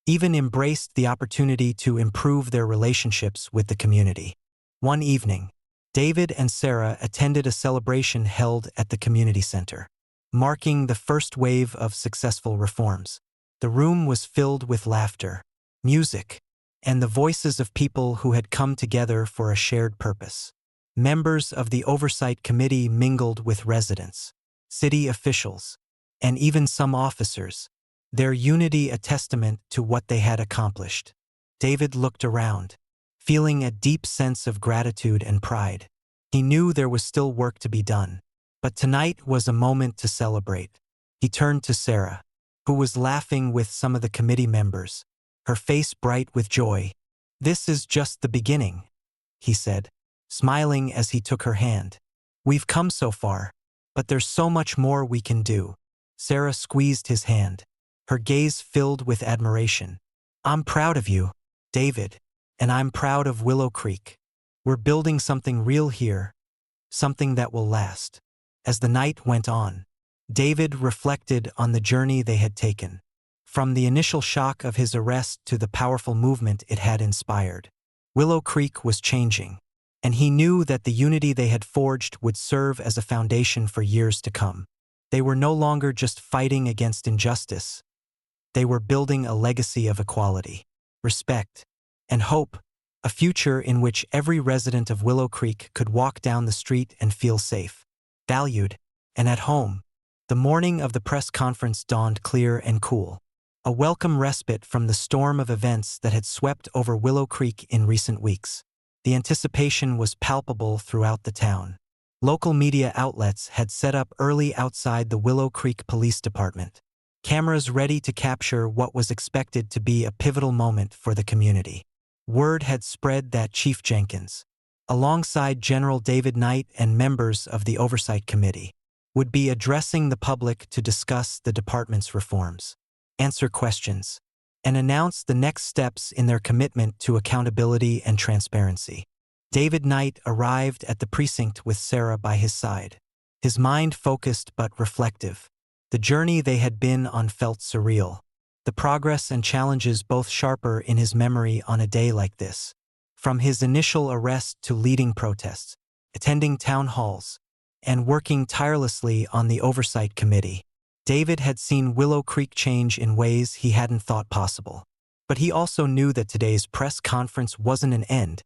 even embraced the opportunity to improve their relationships with the community. One evening, David and Sarah attended a celebration held at the community center, marking the first wave of successful reforms. The room was filled with laughter, music, and the voices of people who had come together for a shared purpose. Members of the Oversight Committee mingled with residents, city officials, and even some officers, their unity a testament to what they had accomplished. David looked around, feeling a deep sense of gratitude and pride. He knew there was still work to be done, but tonight was a moment to celebrate. He turned to Sarah, who was laughing with some of the committee members, her face bright with joy. "This is just the beginning," he said, smiling as he took her hand. "We've come so far, but there's so much more we can do." Sarah squeezed his hand, her gaze filled with admiration. "I'm proud of you, David, and I'm proud of Willow Creek. We're building something real here, something that will last." As the night went on, David reflected on the journey they had taken, from the initial shock of his arrest to the powerful movement it had inspired. Willow Creek was changing, and he knew that the unity they had forged would serve as a foundation for years to come. They were no longer just fighting against injustice. They were building a legacy of equality, respect, and hope, a future in which every resident of Willow Creek could walk down the street and feel safe, valued, and at home. The morning of the press conference dawned clear and cool, a welcome respite from the storm of events that had swept over Willow Creek in recent weeks. The anticipation was palpable throughout the town. Local media outlets had set up early outside the Willow Creek Police Department, cameras ready to capture what was expected to be a pivotal moment for the community. Word had spread that Chief Jenkins, alongside General David Knight and members of the Oversight Committee, would be addressing the public to discuss the department's reforms, answer questions, and announce the next steps in their commitment to accountability and transparency. David Knight arrived at the precinct with Sarah by his side, his mind focused but reflective. The journey they had been on felt surreal, the progress and challenges both sharper in his memory on a day like this. From his initial arrest to leading protests, attending town halls, and working tirelessly on the Oversight Committee, David had seen Willow Creek change in ways he hadn't thought possible. But he also knew that today's press conference wasn't an end.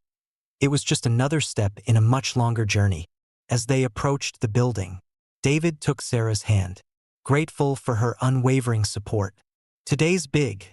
It was just another step in a much longer journey. As they approached the building, David took Sarah's hand, grateful for her unwavering support. "Today's big,"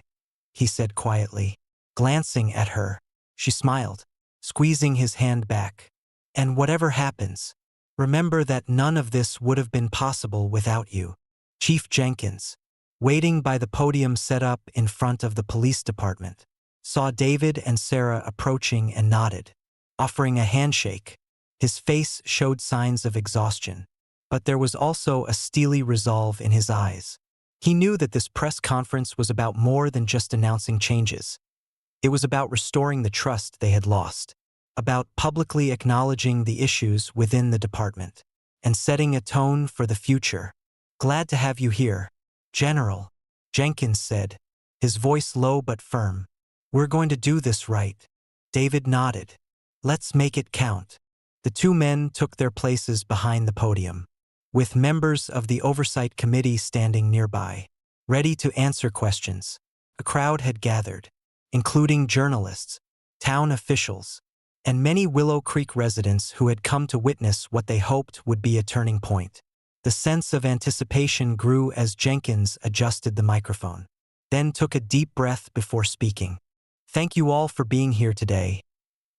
he said quietly, glancing at her. She smiled, squeezing his hand back. "And whatever happens, remember that none of this would have been possible without you." Chief Jenkins, waiting by the podium set up in front of the police department, saw David and Sarah approaching and nodded, offering a handshake. His face showed signs of exhaustion, but there was also a steely resolve in his eyes. He knew that this press conference was about more than just announcing changes. It was about restoring the trust they had lost, about publicly acknowledging the issues within the department, and setting a tone for the future. "Glad to have you here, General," Jenkins said, his voice low but firm. "We're going to do this right." David nodded. "Let's make it count." The two men took their places behind the podium, with members of the Oversight Committee standing nearby, ready to answer questions. A crowd had gathered, including journalists, town officials, and many Willow Creek residents who had come to witness what they hoped would be a turning point. The sense of anticipation grew as Jenkins adjusted the microphone, then took a deep breath before speaking. "Thank you all for being here today,"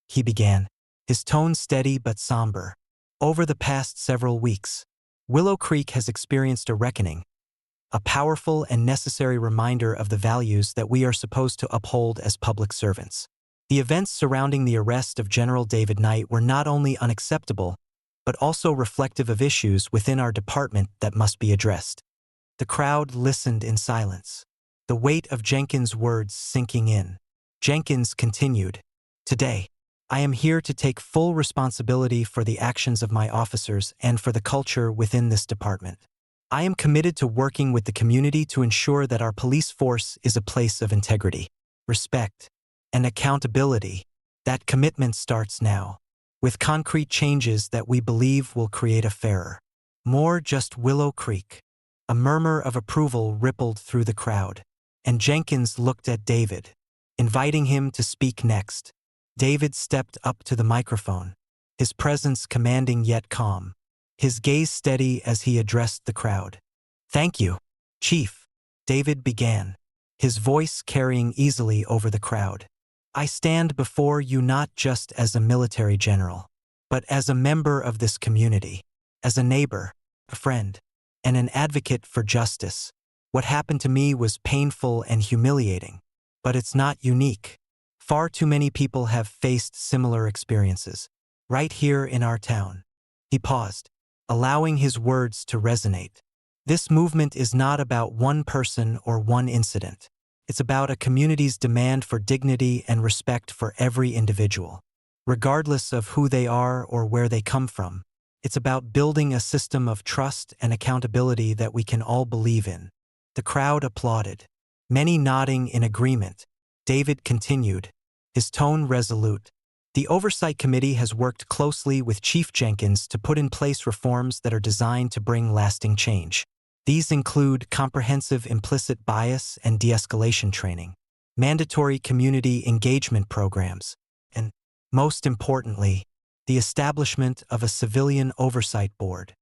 he began, his tone steady but somber. "Over the past several weeks, Willow Creek has experienced a reckoning, a powerful and necessary reminder of the values that we are supposed to uphold as public servants. The events surrounding the arrest of General David Knight were not only unacceptable, but also reflective of issues within our department that must be addressed." The crowd listened in silence, the weight of Jenkins' words sinking in. Jenkins continued, "Today, I am here to take full responsibility for the actions of my officers and for the culture within this department. I am committed to working with the community to ensure that our police force is a place of integrity, respect, and accountability. That commitment starts now, with concrete changes that we believe will create a fairer, more just Willow Creek." A murmur of approval rippled through the crowd, and Jenkins looked at David, inviting him to speak next. David stepped up to the microphone, his presence commanding yet calm, his gaze steady as he addressed the crowd. "Thank you, Chief," David began, his voice carrying easily over the crowd. "I stand before you not just as a military general, but as a member of this community, as a neighbor, a friend, and an advocate for justice. What happened to me was painful and humiliating, but it's not unique. Far too many people have faced similar experiences, right here in our town." He paused, allowing his words to resonate. "This movement is not about one person or one incident. It's about a community's demand for dignity and respect for every individual, regardless of who they are or where they come from. It's about building a system of trust and accountability that we can all believe in." The crowd applauded, many nodding in agreement. David continued, his tone resolute. "The Oversight Committee has worked closely with Chief Jenkins to put in place reforms that are designed to bring lasting change. These include comprehensive implicit bias and de-escalation training, mandatory community engagement programs, and, most importantly, the establishment of a civilian oversight board."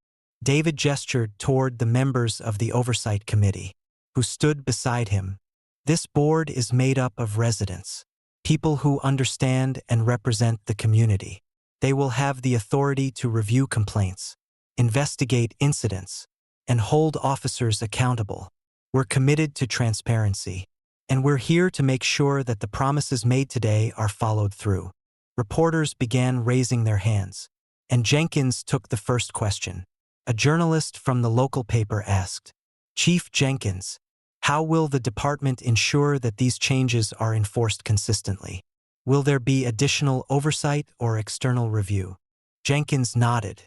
David gestured toward the members of the Oversight Committee, who stood beside him. "This board is made up of residents, people who understand and represent the community. They will have the authority to review complaints, investigate incidents, and hold officers accountable. We're committed to transparency, and we're here to make sure that the promises made today are followed through." Reporters began raising their hands, and Jenkins took the first question. A journalist from the local paper asked, "Chief Jenkins, how will the department ensure that these changes are enforced consistently? Will there be additional oversight or external review?" Jenkins nodded.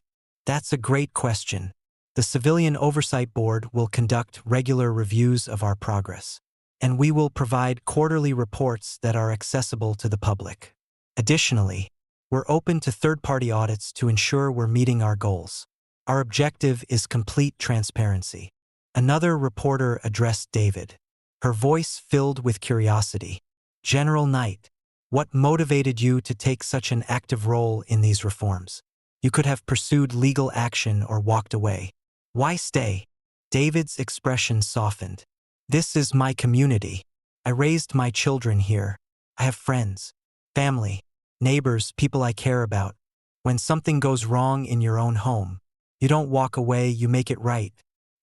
"That's a great question. The Civilian Oversight Board will conduct regular reviews of our progress, and we will provide quarterly reports that are accessible to the public. Additionally, we're open to third-party audits to ensure we're meeting our goals. Our objective is complete transparency." Another reporter addressed David, her voice filled with curiosity. "General Knight, what motivated you to take such an active role in these reforms? You could have pursued legal action or walked away. Why stay?" David's expression softened. "This is my community. I raised my children here. I have friends, family, neighbors, people I care about. When something goes wrong in your own home, you don't walk away, you make it right.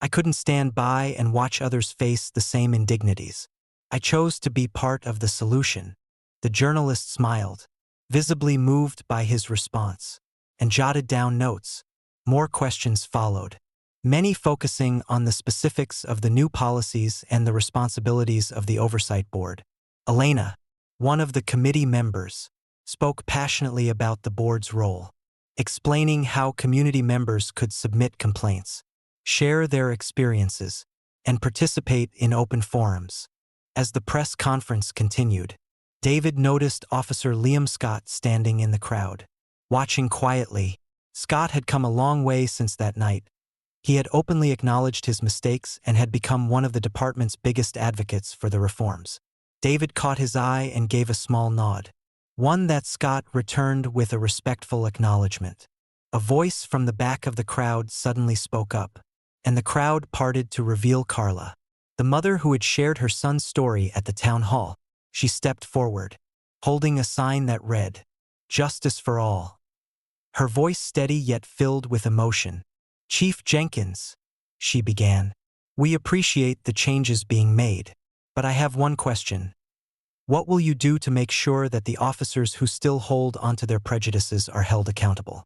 I couldn't stand by and watch others face the same indignities. I chose to be part of the solution." The journalist smiled, visibly moved by his response, and jotted down notes. More questions followed, many focusing on the specifics of the new policies and the responsibilities of the Oversight Board. Elena, one of the committee members, spoke passionately about the board's role, explaining how community members could submit complaints, share their experiences, and participate in open forums. As the press conference continued, David noticed Officer Liam Scott standing in the crowd, watching quietly. Scott had come a long way since that night. He had openly acknowledged his mistakes and had become one of the department's biggest advocates for the reforms. David caught his eye and gave a small nod, one that Scott returned with a respectful acknowledgement. A voice from the back of the crowd suddenly spoke up, and the crowd parted to reveal Carla, the mother who had shared her son's story at the town hall. She stepped forward, holding a sign that read, "Justice for All." Her voice steady yet filled with emotion. "Chief Jenkins," she began, "we appreciate the changes being made, but I have one question. What will you do to make sure that the officers who still hold onto their prejudices are held accountable?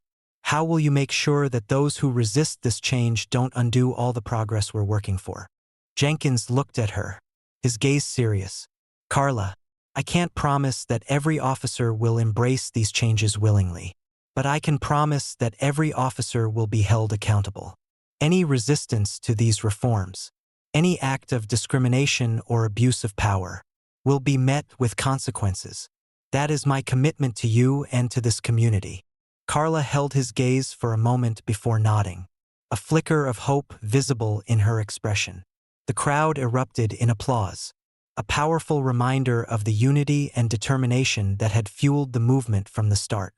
How will you make sure that those who resist this change don't undo all the progress we're working for?" Jenkins looked at her, his gaze serious. "Carla, I can't promise that every officer will embrace these changes willingly, but I can promise that every officer will be held accountable. Any resistance to these reforms, any act of discrimination or abuse of power, will be met with consequences. That is my commitment to you and to this community." Carla held his gaze for a moment before nodding, a flicker of hope visible in her expression. The crowd erupted in applause, a powerful reminder of the unity and determination that had fueled the movement from the start.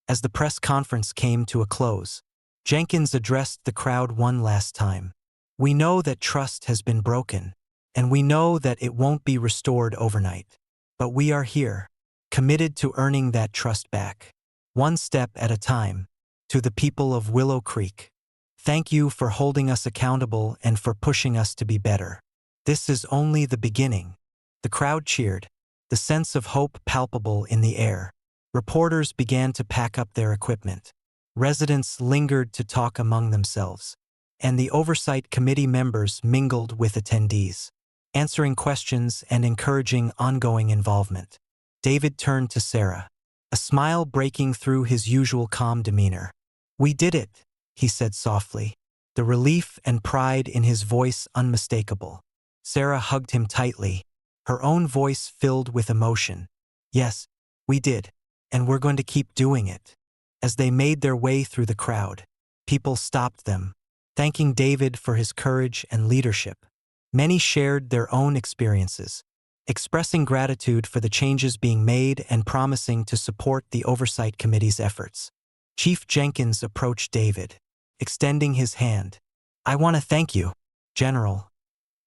As the press conference came to a close, Jenkins addressed the crowd one last time. "We know that trust has been broken, and we know that it won't be restored overnight. But we are here, committed to earning that trust back, one step at a time. To the people of Willow Creek, thank you for holding us accountable and for pushing us to be better. This is only the beginning." The crowd cheered, the sense of hope palpable in the air. Reporters began to pack up their equipment. Residents lingered to talk among themselves, and the oversight committee members mingled with attendees, answering questions and encouraging ongoing involvement. David turned to Sarah, a smile breaking through his usual calm demeanor. "We did it," he said softly, the relief and pride in his voice unmistakable. Sarah hugged him tightly, her own voice filled with emotion. "Yes, we did, and we're going to keep doing it." As they made their way through the crowd, people stopped them, thanking David for his courage and leadership. Many shared their own experiences, expressing gratitude for the changes being made and promising to support the Oversight Committee's efforts. Chief Jenkins approached David, extending his hand. "I want to thank you, General,"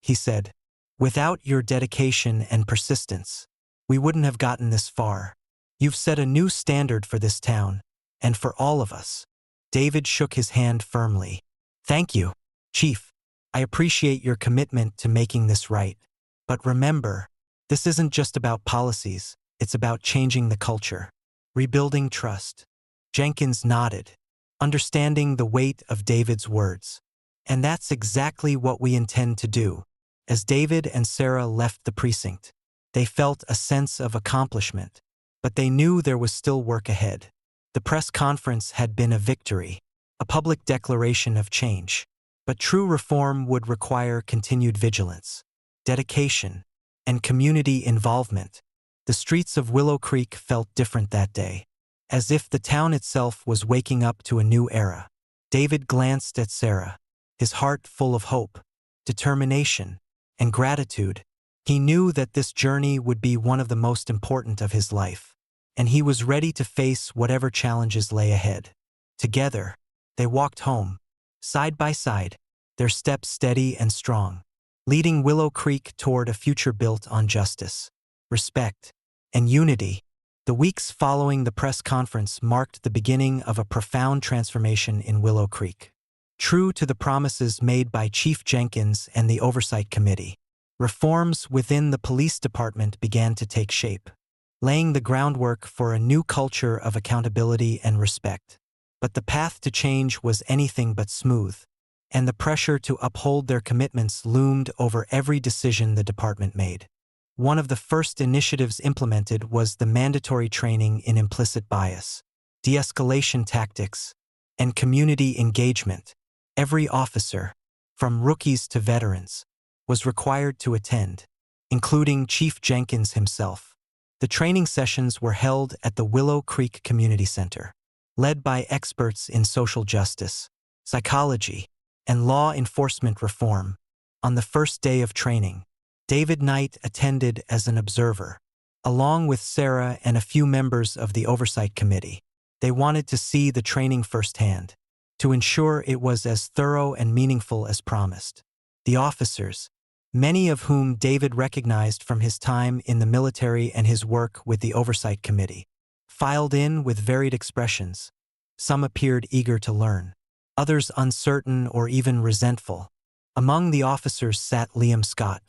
he said. "Without your dedication and persistence, we wouldn't have gotten this far. You've set a new standard for this town, and for all of us." David shook his hand firmly. "Thank you, Chief. I appreciate your commitment to making this right. But remember, this isn't just about policies, it's about changing the culture, rebuilding trust." Jenkins nodded, understanding the weight of David's words. "And that's exactly what we intend to do." As David and Sarah left the precinct, they felt a sense of accomplishment, but they knew there was still work ahead. The press conference had been a victory, a public declaration of change, but true reform would require continued vigilance, dedication, and community involvement. The streets of Willow Creek felt different that day, as if the town itself was waking up to a new era. David glanced at Sarah, his heart full of hope, determination, and gratitude. He knew that this journey would be one of the most important of his life, and he was ready to face whatever challenges lay ahead. Together, they walked home, side by side, their steps steady and strong, leading Willow Creek toward a future built on justice, respect, and unity. The weeks following the press conference marked the beginning of a profound transformation in Willow Creek. True to the promises made by Chief Jenkins and the Oversight Committee, reforms within the police department began to take shape, laying the groundwork for a new culture of accountability and respect. But the path to change was anything but smooth, and the pressure to uphold their commitments loomed over every decision the department made. One of the first initiatives implemented was the mandatory training in implicit bias, de-escalation tactics, and community engagement. Every officer, from rookies to veterans, was required to attend, including Chief Jenkins himself. The training sessions were held at the Willow Creek Community Center, led by experts in social justice, psychology, and law enforcement reform. On the first day of training, David Knight attended as an observer, along with Sarah and a few members of the Oversight Committee. They wanted to see the training firsthand, to ensure it was as thorough and meaningful as promised. The officers, many of whom David recognized from his time in the military and his work with the Oversight Committee, filed in with varied expressions. Some appeared eager to learn, others uncertain or even resentful. Among the officers sat Liam Scott,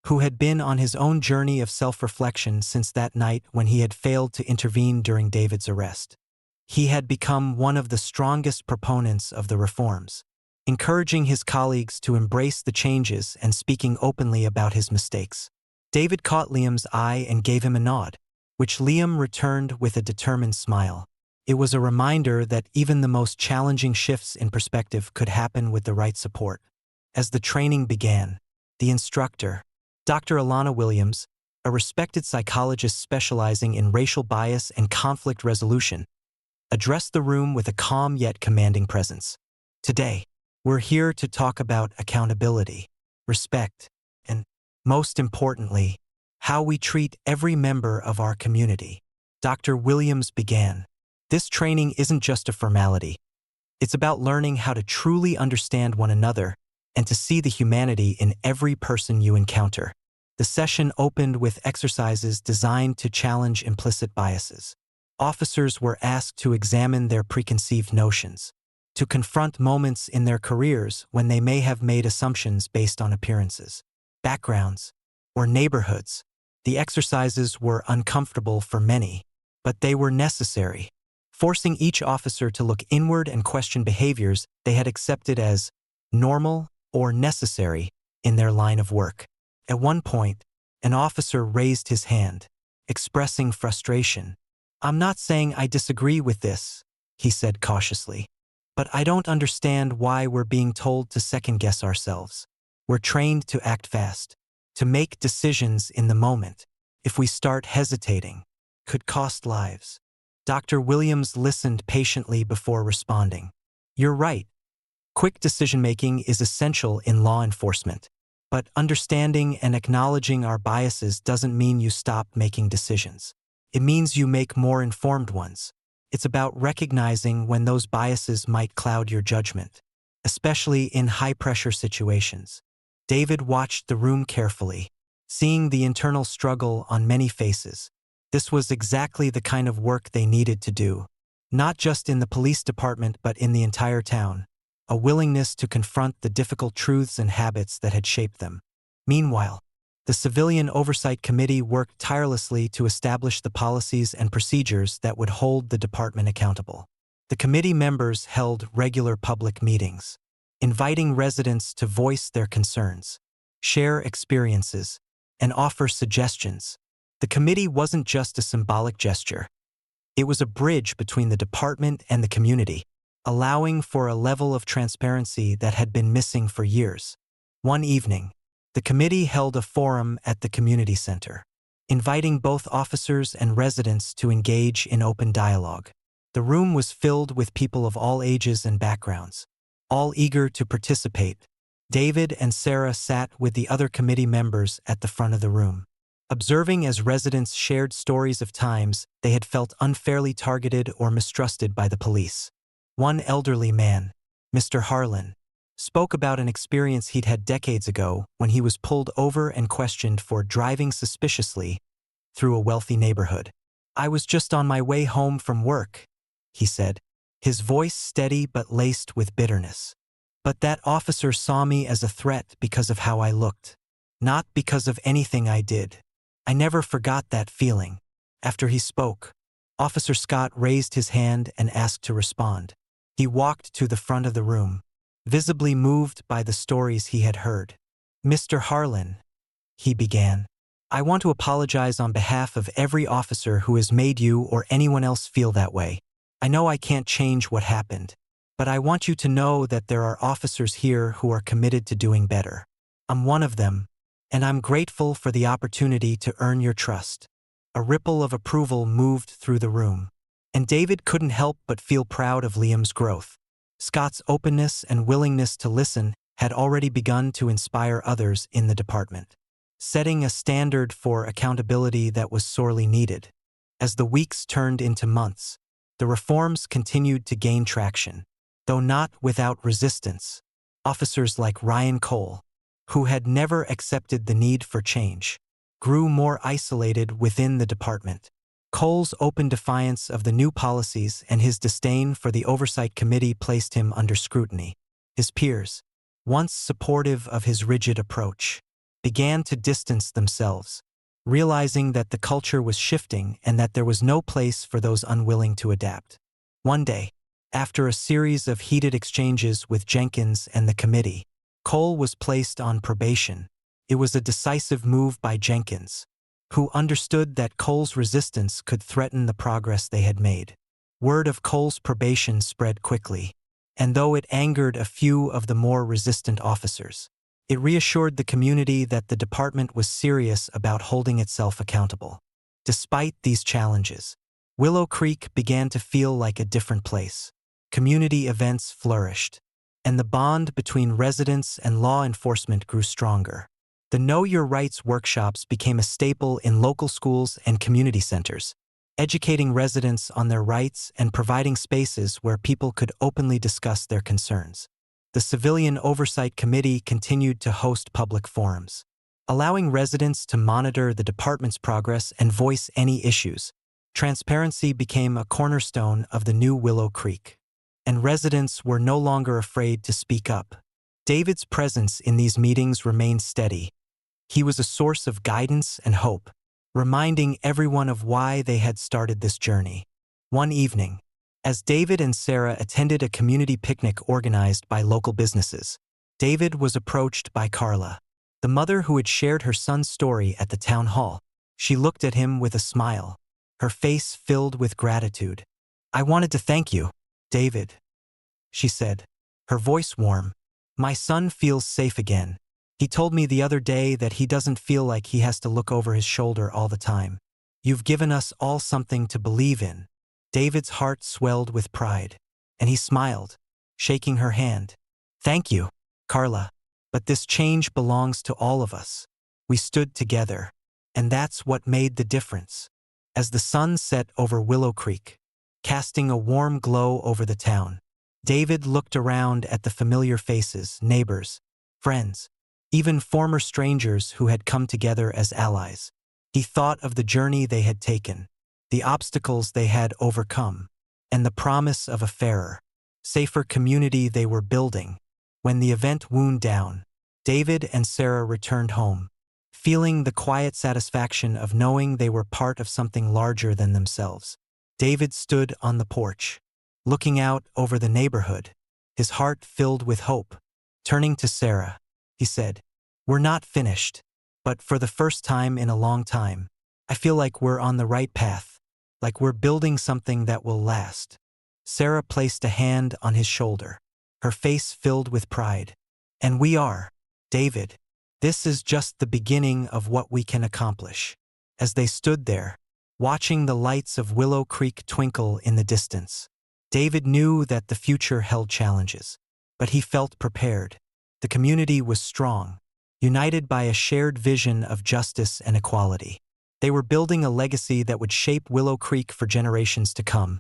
who had been on his own journey of self-reflection since that night when he had failed to intervene during David's arrest. He had become one of the strongest proponents of the reforms, encouraging his colleagues to embrace the changes and speaking openly about his mistakes. David caught Liam's eye and gave him a nod, which Liam returned with a determined smile. It was a reminder that even the most challenging shifts in perspective could happen with the right support. As the training began, the instructor, Dr. Alana Williams, a respected psychologist specializing in racial bias and conflict resolution, addressed the room with a calm yet commanding presence. Today, we're here to talk about accountability, respect, and, most importantly, how we treat every member of our community. Dr. Williams began. This training isn't just a formality. It's about learning how to truly understand one another and to see the humanity in every person you encounter. The session opened with exercises designed to challenge implicit biases. Officers were asked to examine their preconceived notions, to confront moments in their careers when they may have made assumptions based on appearances, backgrounds, or neighborhoods. The exercises were uncomfortable for many, but they were necessary, forcing each officer to look inward and question behaviors they had accepted as normal or necessary in their line of work. At one point, an officer raised his hand, expressing frustration. "I'm not saying I disagree with this," he said cautiously, "but I don't understand why we're being told to second-guess ourselves. We're trained to act fast, to make decisions in the moment. If we start hesitating, could cost lives." Dr. Williams listened patiently before responding. "You're right. Quick decision-making is essential in law enforcement, but understanding and acknowledging our biases doesn't mean you stop making decisions. It means you make more informed ones. It's about recognizing when those biases might cloud your judgment, especially in high-pressure situations." David watched the room carefully, seeing the internal struggle on many faces. This was exactly the kind of work they needed to do, not just in the police department but in the entire town, a willingness to confront the difficult truths and habits that had shaped them. Meanwhile, the Civilian Oversight Committee worked tirelessly to establish the policies and procedures that would hold the department accountable. The committee members held regular public meetings, inviting residents to voice their concerns, share experiences, and offer suggestions. The committee wasn't just a symbolic gesture. It was a bridge between the department and the community, allowing for a level of transparency that had been missing for years. One evening, the committee held a forum at the community center, inviting both officers and residents to engage in open dialogue. The room was filled with people of all ages and backgrounds, all eager to participate. David and Sarah sat with the other committee members at the front of the room, observing as residents shared stories of times they had felt unfairly targeted or mistrusted by the police. One elderly man, Mr. Harlan, spoke about an experience he'd had decades ago when he was pulled over and questioned for driving suspiciously through a wealthy neighborhood. "I was just on my way home from work," he said, his voice steady but laced with bitterness. "But that officer saw me as a threat because of how I looked, not because of anything I did. I never forgot that feeling." After he spoke, Officer Scott raised his hand and asked to respond. He walked to the front of the room, visibly moved by the stories he had heard. "Mr. Harlan," he began, "I want to apologize on behalf of every officer who has made you or anyone else feel that way. I know I can't change what happened, but I want you to know that there are officers here who are committed to doing better. I'm one of them, and I'm grateful for the opportunity to earn your trust." A ripple of approval moved through the room, and David couldn't help but feel proud of Liam's growth. Scott's openness and willingness to listen had already begun to inspire others in the department. setting a standard for accountability that was sorely needed. As the weeks turned into months, the reforms continued to gain traction, though not without resistance. Officers like Ryan Cole, who had never accepted the need for change, grew more isolated within the department. Cole's open defiance of the new policies and his disdain for the Oversight Committee placed him under scrutiny. His peers, once supportive of his rigid approach, began to distance themselves, realizing that the culture was shifting and that there was no place for those unwilling to adapt. One day, after a series of heated exchanges with Jenkins and the committee, Cole was placed on probation. It was a decisive move by Jenkins, who understood that Cole's resistance could threaten the progress they had made. Word of Cole's probation spread quickly, and though it angered a few of the more resistant officers, it reassured the community that the department was serious about holding itself accountable. Despite these challenges, Willow Creek began to feel like a different place. Community events flourished, and the bond between residents and law enforcement grew stronger. The Know Your Rights workshops became a staple in local schools and community centers, educating residents on their rights and providing spaces where people could openly discuss their concerns. The Civilian Oversight Committee continued to host public forums, allowing residents to monitor the department's progress and voice any issues. Transparency became a cornerstone of the new Willow Creek, and residents were no longer afraid to speak up. David's presence in these meetings remained steady. He was a source of guidance and hope, reminding everyone of why they had started this journey. One evening, as David and Sarah attended a community picnic organized by local businesses, David was approached by Carla, the mother who had shared her son's story at the town hall. She looked at him with a smile, her face filled with gratitude. "I wanted to thank you, David," she said, her voice warm. "My son feels safe again. He told me the other day that he doesn't feel like he has to look over his shoulder all the time. You've given us all something to believe in." David's heart swelled with pride, and he smiled, shaking her hand. "Thank you, Carla. But this change belongs to all of us. We stood together, and that's what made the difference." As the sun set over Willow Creek, casting a warm glow over the town, David looked around at the familiar faces, neighbors, friends, even former strangers who had come together as allies. He thought of the journey they had taken, the obstacles they had overcome, and the promise of a fairer, safer community they were building. When the event wound down, David and Sarah returned home, feeling the quiet satisfaction of knowing they were part of something larger than themselves. David stood on the porch, looking out over the neighborhood, his heart filled with hope. Turning to Sarah, he said, "We're not finished, but for the first time in a long time, I feel like we're on the right path, like we're building something that will last." Sarah placed a hand on his shoulder, her face filled with pride. "And we are, David. This is just the beginning of what we can accomplish." As they stood there, watching the lights of Willow Creek twinkle in the distance, David knew that the future held challenges, but he felt prepared. The community was strong, united by a shared vision of justice and equality. They were building a legacy that would shape Willow Creek for generations to come,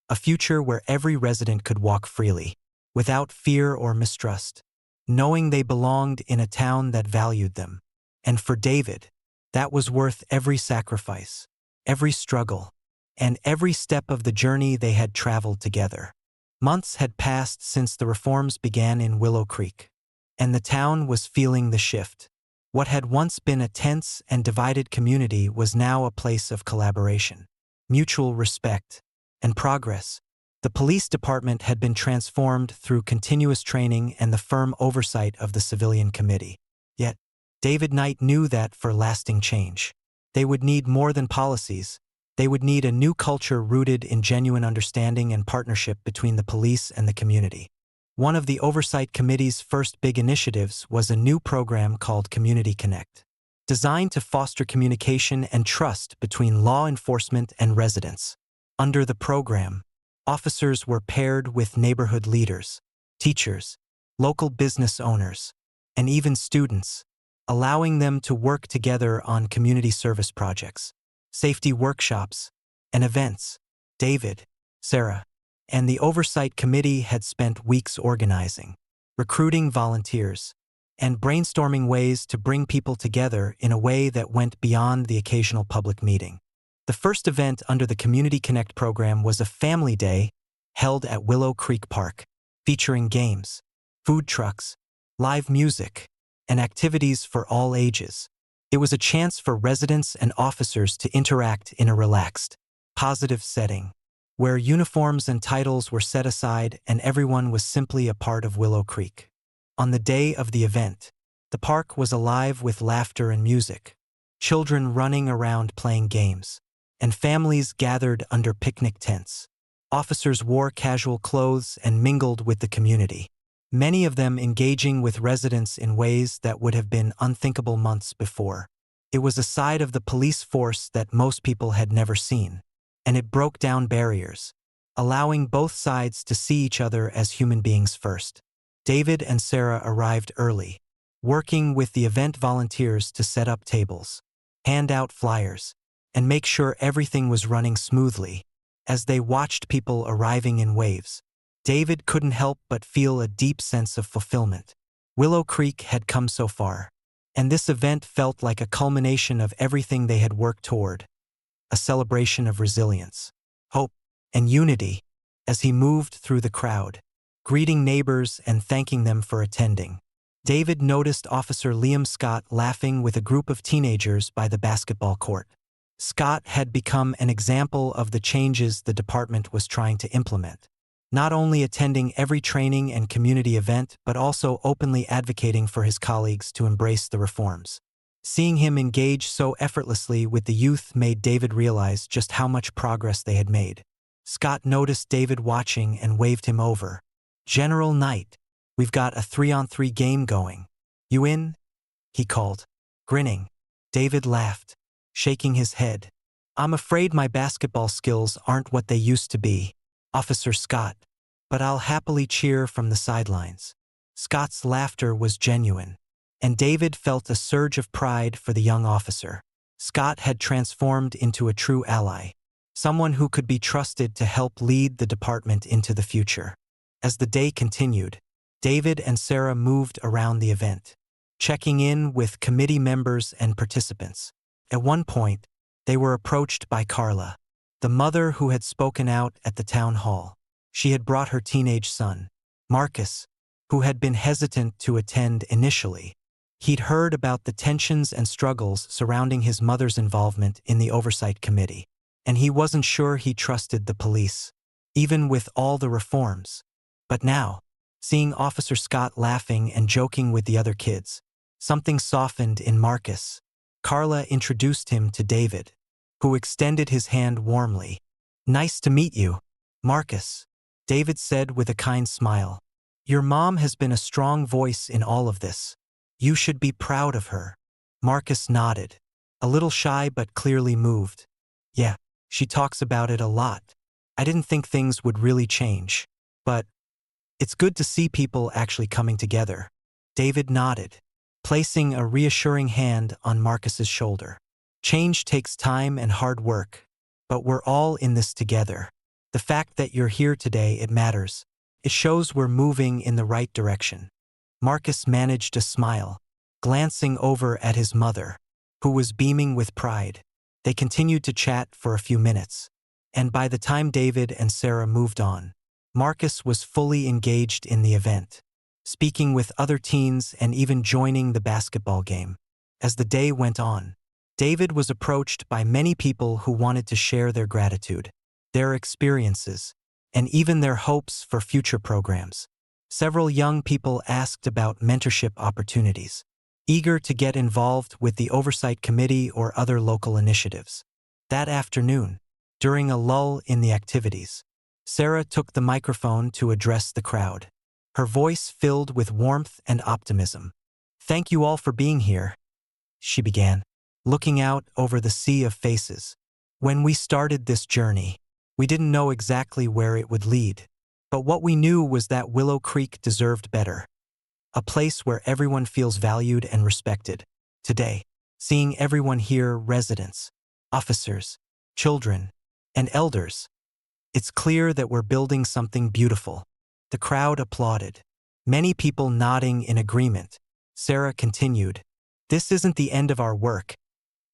a future where every resident could walk freely, without fear or mistrust, knowing they belonged in a town that valued them. And for David, that was worth every sacrifice, every struggle, and every step of the journey they had traveled together. Months had passed since the reforms began in Willow Creek, and the town was feeling the shift. What had once been a tense and divided community was now a place of collaboration, mutual respect, and progress. The police department had been transformed through continuous training and the firm oversight of the Civilian Committee. Yet, David Knight knew that for lasting change, they would need more than policies. They would need a new culture rooted in genuine understanding and partnership between the police and the community. One of the Oversight Committee's first big initiatives was a new program called Community Connect, designed to foster communication and trust between law enforcement and residents. Under the program, officers were paired with neighborhood leaders, teachers, local business owners, and even students. allowing them to work together on community service projects, safety workshops, and events. David, Sarah, and the Oversight Committee had spent weeks organizing, recruiting volunteers, and brainstorming ways to bring people together in a way that went beyond the occasional public meeting. The first event under the Community Connect program was a family day held at Willow Creek Park, featuring games, food trucks, live music, and activities for all ages. It was a chance for residents and officers to interact in a relaxed, positive setting, where uniforms and titles were set aside and everyone was simply a part of Willow Creek. On the day of the event, the park was alive with laughter and music, children running around playing games, and families gathered under picnic tents. Officers wore casual clothes and mingled with the community, many of them engaging with residents in ways that would have been unthinkable months before. It was a side of the police force that most people had never seen, and it broke down barriers, allowing both sides to see each other as human beings first. David and Sarah arrived early, working with the event volunteers to set up tables, hand out flyers, and make sure everything was running smoothly. As they watched people arriving in waves, David couldn't help but feel a deep sense of fulfillment. Willow Creek had come so far, and this event felt like a culmination of everything they had worked toward, a celebration of resilience, hope, and unity. As he moved through the crowd, greeting neighbors and thanking them for attending, David noticed Officer Liam Scott laughing with a group of teenagers by the basketball court. Scott had become an example of the changes the department was trying to implement, not only attending every training and community event but also openly advocating for his colleagues to embrace the reforms. Seeing him engage so effortlessly with the youth made David realize just how much progress they had made. Scott noticed David watching and waved him over. "General Knight, we've got a 3-on-3 game going. You in?" he called. Grinning, David laughed, shaking his head. "I'm afraid my basketball skills aren't what they used to be, Officer Scott, but I'll happily cheer from the sidelines." Scott's laughter was genuine, and David felt a surge of pride for the young officer. Scott had transformed into a true ally, someone who could be trusted to help lead the department into the future. As the day continued, David and Sarah moved around the event, checking in with committee members and participants. At one point, they were approached by Carla, the mother who had spoken out at the town hall. She had brought her teenage son, Marcus, who had been hesitant to attend initially. He'd heard about the tensions and struggles surrounding his mother's involvement in the Oversight Committee, and he wasn't sure he trusted the police, even with all the reforms. But now, seeing Officer Scott laughing and joking with the other kids, something softened in Marcus. Carla introduced him to David, who extended his hand warmly. "Nice to meet you, Marcus," David said with a kind smile. "Your mom has been a strong voice in all of this. You should be proud of her." Marcus nodded, a little shy but clearly moved. "Yeah, she talks about it a lot. I didn't think things would really change, but it's good to see people actually coming together." David nodded, placing a reassuring hand on Marcus's shoulder. "Change takes time and hard work, but we're all in this together. The fact that you're here today, it matters. It shows we're moving in the right direction." Marcus managed a smile, glancing over at his mother, who was beaming with pride. They continued to chat for a few minutes, and by the time David and Sarah moved on, Marcus was fully engaged in the event, speaking with other teens and even joining the basketball game. As the day went on, David was approached by many people who wanted to share their gratitude, their experiences, and even their hopes for future programs. Several young people asked about mentorship opportunities, eager to get involved with the Oversight Committee or other local initiatives. That afternoon, during a lull in the activities, Sarah took the microphone to address the crowd, her voice filled with warmth and optimism. "Thank you all for being here," she began, looking out over the sea of faces. "When we started this journey, we didn't know exactly where it would lead, but what we knew was that Willow Creek deserved better. A place where everyone feels valued and respected. Today, seeing everyone here, residents, officers, children, and elders, it's clear that we're building something beautiful. The crowd applauded, many people nodding in agreement. Sarah continued, "This isn't the end of our work.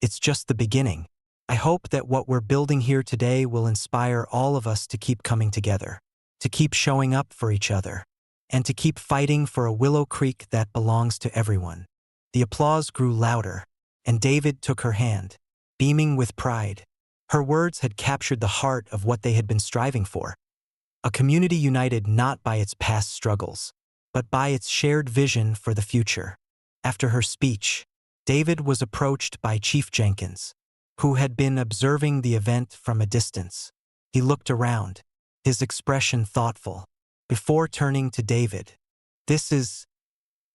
It's just the beginning. I hope that what we're building here today will inspire all of us to keep coming together, to keep showing up for each other, and to keep fighting for a Willow Creek that belongs to everyone." The applause grew louder, and David took her hand, beaming with pride. Her words had captured the heart of what they had been striving for. A community united not by its past struggles, but by its shared vision for the future. After her speech, David was approached by Chief Jenkins, who had been observing the event from a distance. He looked around, his expression thoughtful, before turning to David. "This is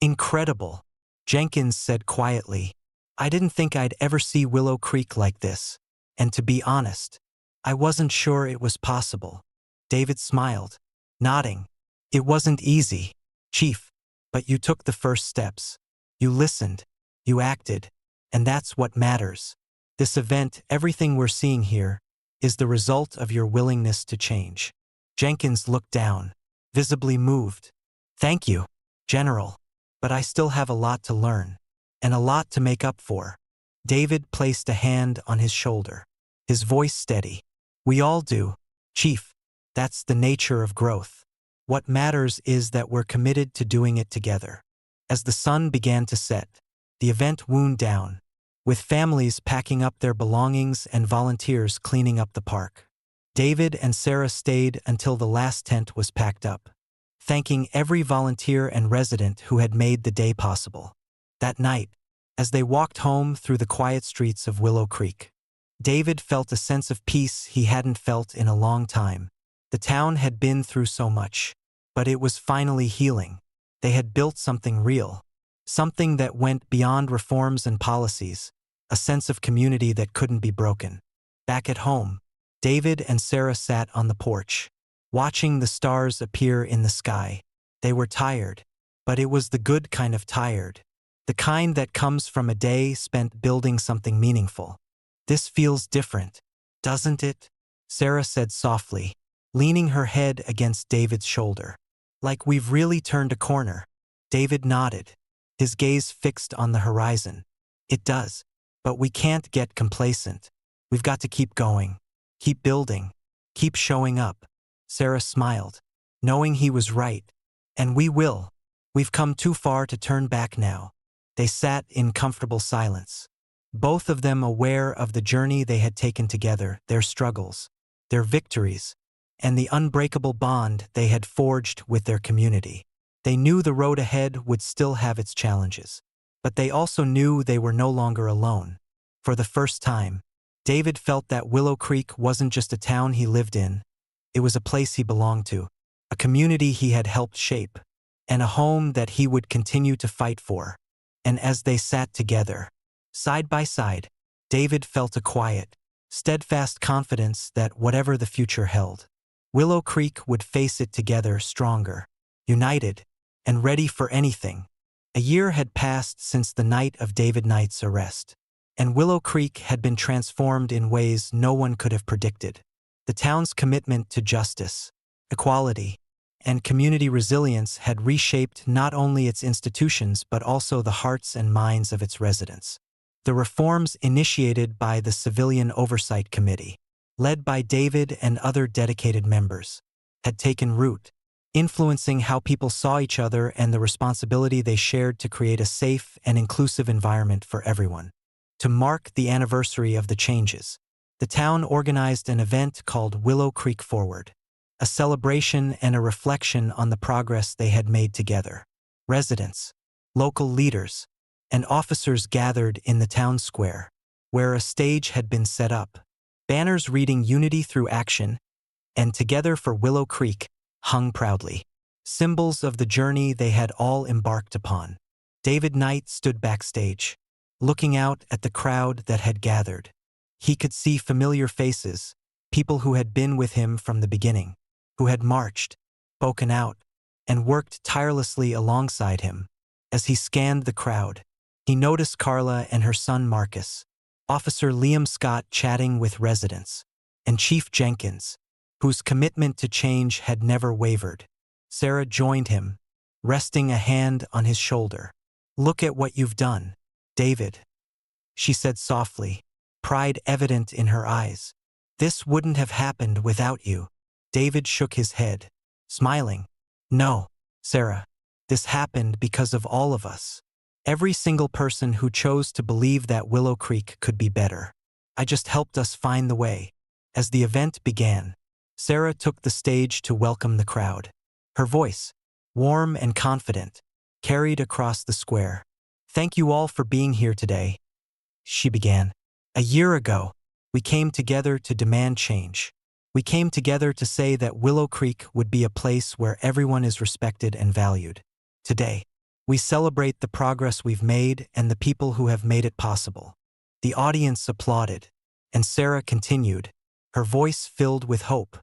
incredible," Jenkins said quietly. "I didn't think I'd ever see Willow Creek like this, and to be honest, I wasn't sure it was possible." David smiled, nodding. "It wasn't easy, Chief, but you took the first steps. You listened, you acted, and that's what matters. This event, everything we're seeing here, is the result of your willingness to change." Jenkins looked down, visibly moved. "Thank you, General, but I still have a lot to learn, and a lot to make up for." David placed a hand on his shoulder, his voice steady. "We all do, Chief. That's the nature of growth. What matters is that we're committed to doing it together." As the sun began to set, the event wound down, with families packing up their belongings and volunteers cleaning up the park. David and Sarah stayed until the last tent was packed up, thanking every volunteer and resident who had made the day possible. That night, as they walked home through the quiet streets of Willow Creek, David felt a sense of peace he hadn't felt in a long time. The town had been through so much, but it was finally healing. They had built something real, something that went beyond reforms and policies, a sense of community that couldn't be broken. Back at home, David and Sarah sat on the porch, watching the stars appear in the sky. They were tired, but it was the good kind of tired, the kind that comes from a day spent building something meaningful. "This feels different, doesn't it?" Sarah said softly, leaning her head against David's shoulder. "Like we've really turned a corner." David nodded, his gaze fixed on the horizon. "It does, but we can't get complacent. We've got to keep going, keep building, keep showing up." Sarah smiled, knowing he was right. "And we will. We've come too far to turn back now." They sat in comfortable silence, both of them aware of the journey they had taken together, their struggles, their victories, and the unbreakable bond they had forged with their community. They knew the road ahead would still have its challenges, but they also knew they were no longer alone. For the first time, David felt that Willow Creek wasn't just a town he lived in. It was a place he belonged to, a community he had helped shape, and a home that he would continue to fight for. And as they sat together, side by side, David felt a quiet, steadfast confidence that whatever the future held, Willow Creek would face it together, stronger, united, and ready for anything. A year had passed since the night of David Knight's arrest, and Willow Creek had been transformed in ways no one could have predicted. The town's commitment to justice, equality, and community resilience had reshaped not only its institutions but also the hearts and minds of its residents. The reforms initiated by the Civilian Oversight Committee, led by David and other dedicated members, had taken root, influencing how people saw each other and the responsibility they shared to create a safe and inclusive environment for everyone. To mark the anniversary of the changes, the town organized an event called Willow Creek Forward, a celebration and a reflection on the progress they had made together. Residents, local leaders, and officers gathered in the town square, where a stage had been set up. Banners reading "Unity Through Action" and "Together for Willow Creek" hung proudly, symbols of the journey they had all embarked upon. David Knight stood backstage, looking out at the crowd that had gathered. He could see familiar faces, people who had been with him from the beginning, who had marched, spoken out, and worked tirelessly alongside him. As he scanned the crowd, He noticed Carla and her son Marcus, Officer Liam Scott chatting with residents, and Chief Jenkins, whose commitment to change had never wavered. Sarah joined him, resting a hand on his shoulder. "Look at what you've done, David," she said softly, pride evident in her eyes. "This wouldn't have happened without you." David shook his head, smiling. "No, Sarah, this happened because of all of us. Every single person who chose to believe that Willow Creek could be better. I just helped us find the way." As the event began, Sarah took the stage to welcome the crowd. Her voice, warm and confident, carried across the square. "Thank you all for being here today," she began. "A year ago, we came together to demand change. We came together to say that Willow Creek would be a place where everyone is respected and valued. Today, we celebrate the progress we've made and the people who have made it possible." The audience applauded, and Sarah continued, her voice filled with hope.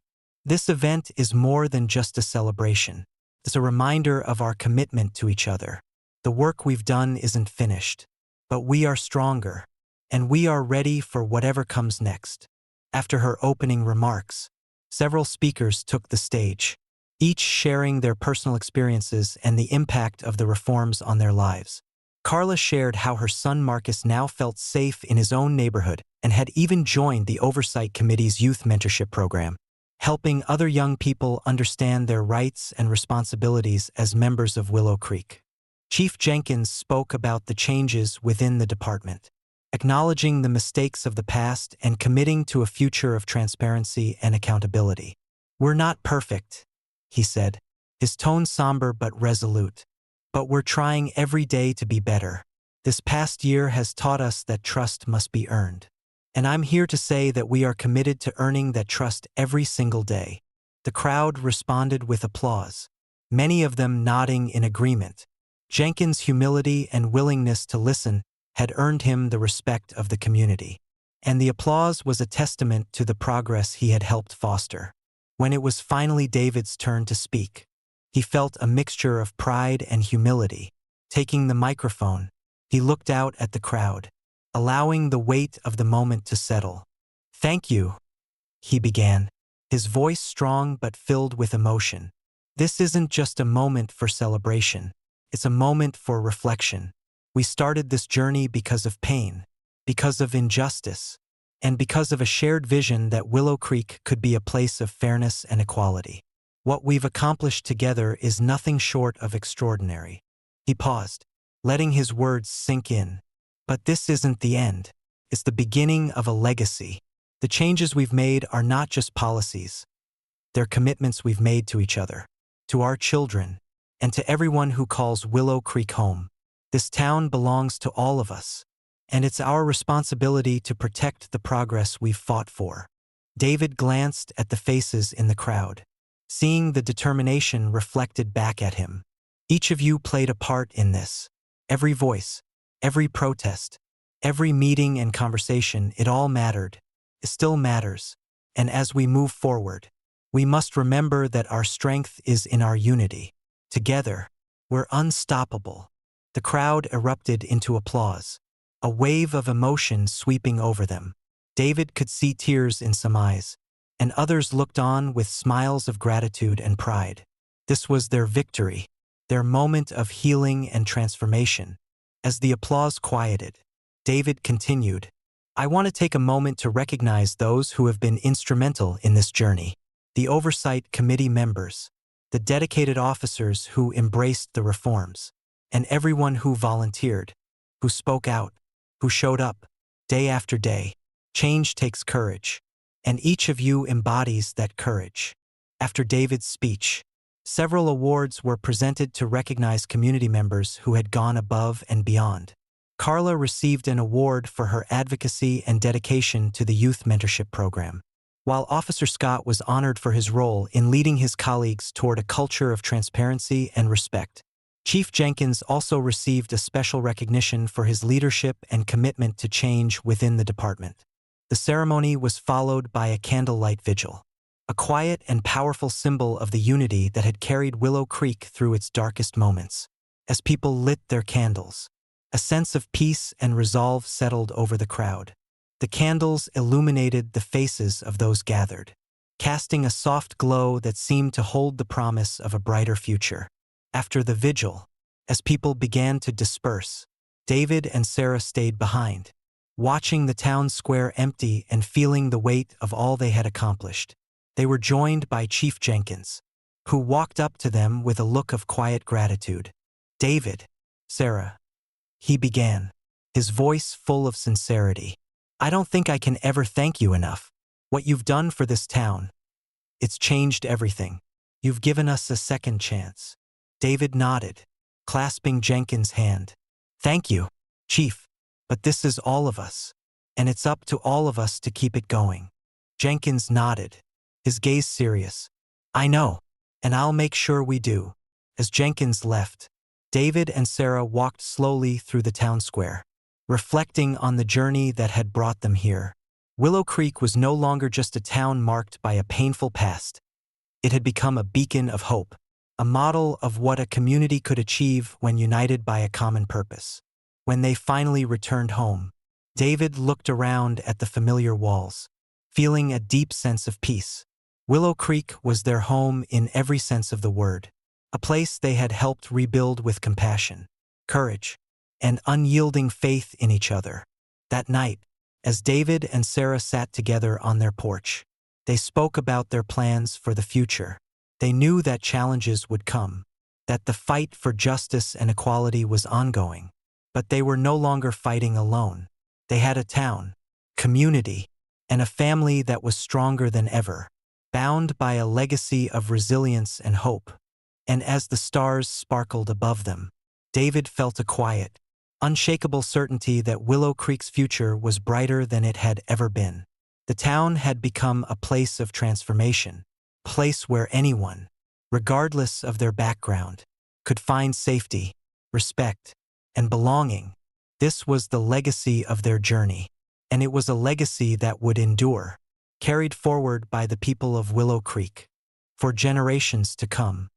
"This event is more than just a celebration. It's a reminder of our commitment to each other. The work we've done isn't finished, but we are stronger, and we are ready for whatever comes next." After her opening remarks, several speakers took the stage, each sharing their personal experiences and the impact of the reforms on their lives. Carla shared how her son Marcus now felt safe in his own neighborhood and had even joined the Oversight Committee's youth mentorship program, helping other young people understand their rights and responsibilities as members of Willow Creek. Chief Jenkins spoke about the changes within the department, acknowledging the mistakes of the past and committing to a future of transparency and accountability. "We're not perfect," he said, his tone somber but resolute, "but we're trying every day to be better. This past year has taught us that trust must be earned. And I'm here to say that we are committed to earning that trust every single day." The crowd responded with applause, many of them nodding in agreement. Jenkins' humility and willingness to listen had earned him the respect of the community, and the applause was a testament to the progress he had helped foster. When it was finally David's turn to speak, he felt a mixture of pride and humility. Taking the microphone, he looked out at the crowd, allowing the weight of the moment to settle. "Thank you," he began, his voice strong but filled with emotion. "This isn't just a moment for celebration, it's a moment for reflection. We started this journey because of pain, because of injustice, and because of a shared vision that Willow Creek could be a place of fairness and equality. What we've accomplished together is nothing short of extraordinary." He paused, letting his words sink in. "But this isn't the end. It's the beginning of a legacy. The changes we've made are not just policies. They're commitments we've made to each other, to our children, and to everyone who calls Willow Creek home. This town belongs to all of us, and it's our responsibility to protect the progress we've fought for." David glanced at the faces in the crowd, seeing the determination reflected back at him. "Each of you played a part in this. Every voice, every protest, every meeting and conversation, it all mattered. It still matters. And as we move forward, we must remember that our strength is in our unity. Together, we're unstoppable." The crowd erupted into applause, a wave of emotion sweeping over them. David could see tears in some eyes, and others looked on with smiles of gratitude and pride. This was their victory, their moment of healing and transformation. As the applause quieted, David continued, "I want to take a moment to recognize those who have been instrumental in this journey. The Oversight Committee members, the dedicated officers who embraced the reforms, and everyone who volunteered, who spoke out, who showed up, day after day. Change takes courage, and each of you embodies that courage." After David's speech, several awards were presented to recognize community members who had gone above and beyond. Carla received an award for her advocacy and dedication to the youth mentorship program, while Officer Scott was honored for his role in leading his colleagues toward a culture of transparency and respect. Chief Jenkins also received a special recognition for his leadership and commitment to change within the department. The ceremony was followed by a candlelight vigil, a quiet and powerful symbol of the unity that had carried Willow Creek through its darkest moments. As people lit their candles, A sense of peace and resolve settled over the crowd. The candles illuminated the faces of those gathered, casting a soft glow that seemed to hold the promise of a brighter future. After the vigil, as people began to disperse, David and Sarah stayed behind, watching the town square empty and feeling the weight of all they had accomplished. They were joined by Chief Jenkins, who walked up to them with a look of quiet gratitude. "David, Sarah," he began, his voice full of sincerity. "I don't think I can ever thank you enough. What you've done for this town, it's changed everything. You've given us a second chance." David nodded, clasping Jenkins' hand. "Thank you, Chief, but this is all of us, and it's up to all of us to keep it going." Jenkins nodded, his gaze serious. "I know, and I'll make sure we do." As Jenkins left, David and Sarah walked slowly through the town square, reflecting on the journey that had brought them here. Willow Creek was no longer just a town marked by a painful past. It had become a beacon of hope, a model of what a community could achieve when united by a common purpose. When they finally returned home, David looked around at the familiar walls, feeling a deep sense of peace. Willow Creek was their home in every sense of the word, a place they had helped rebuild with compassion, courage, and unyielding faith in each other. That night, as David and Sarah sat together on their porch, they spoke about their plans for the future. They knew that challenges would come, that the fight for justice and equality was ongoing, but they were no longer fighting alone. They had a town, community, and a family that was stronger than ever, bound by a legacy of resilience and hope. And as the stars sparkled above them, David felt a quiet, unshakable certainty that Willow Creek's future was brighter than it had ever been. The town had become a place of transformation, a place where anyone, regardless of their background, could find safety, respect, and belonging. This was the legacy of their journey, and it was a legacy that would endure, carried forward by the people of Willow Creek for generations to come.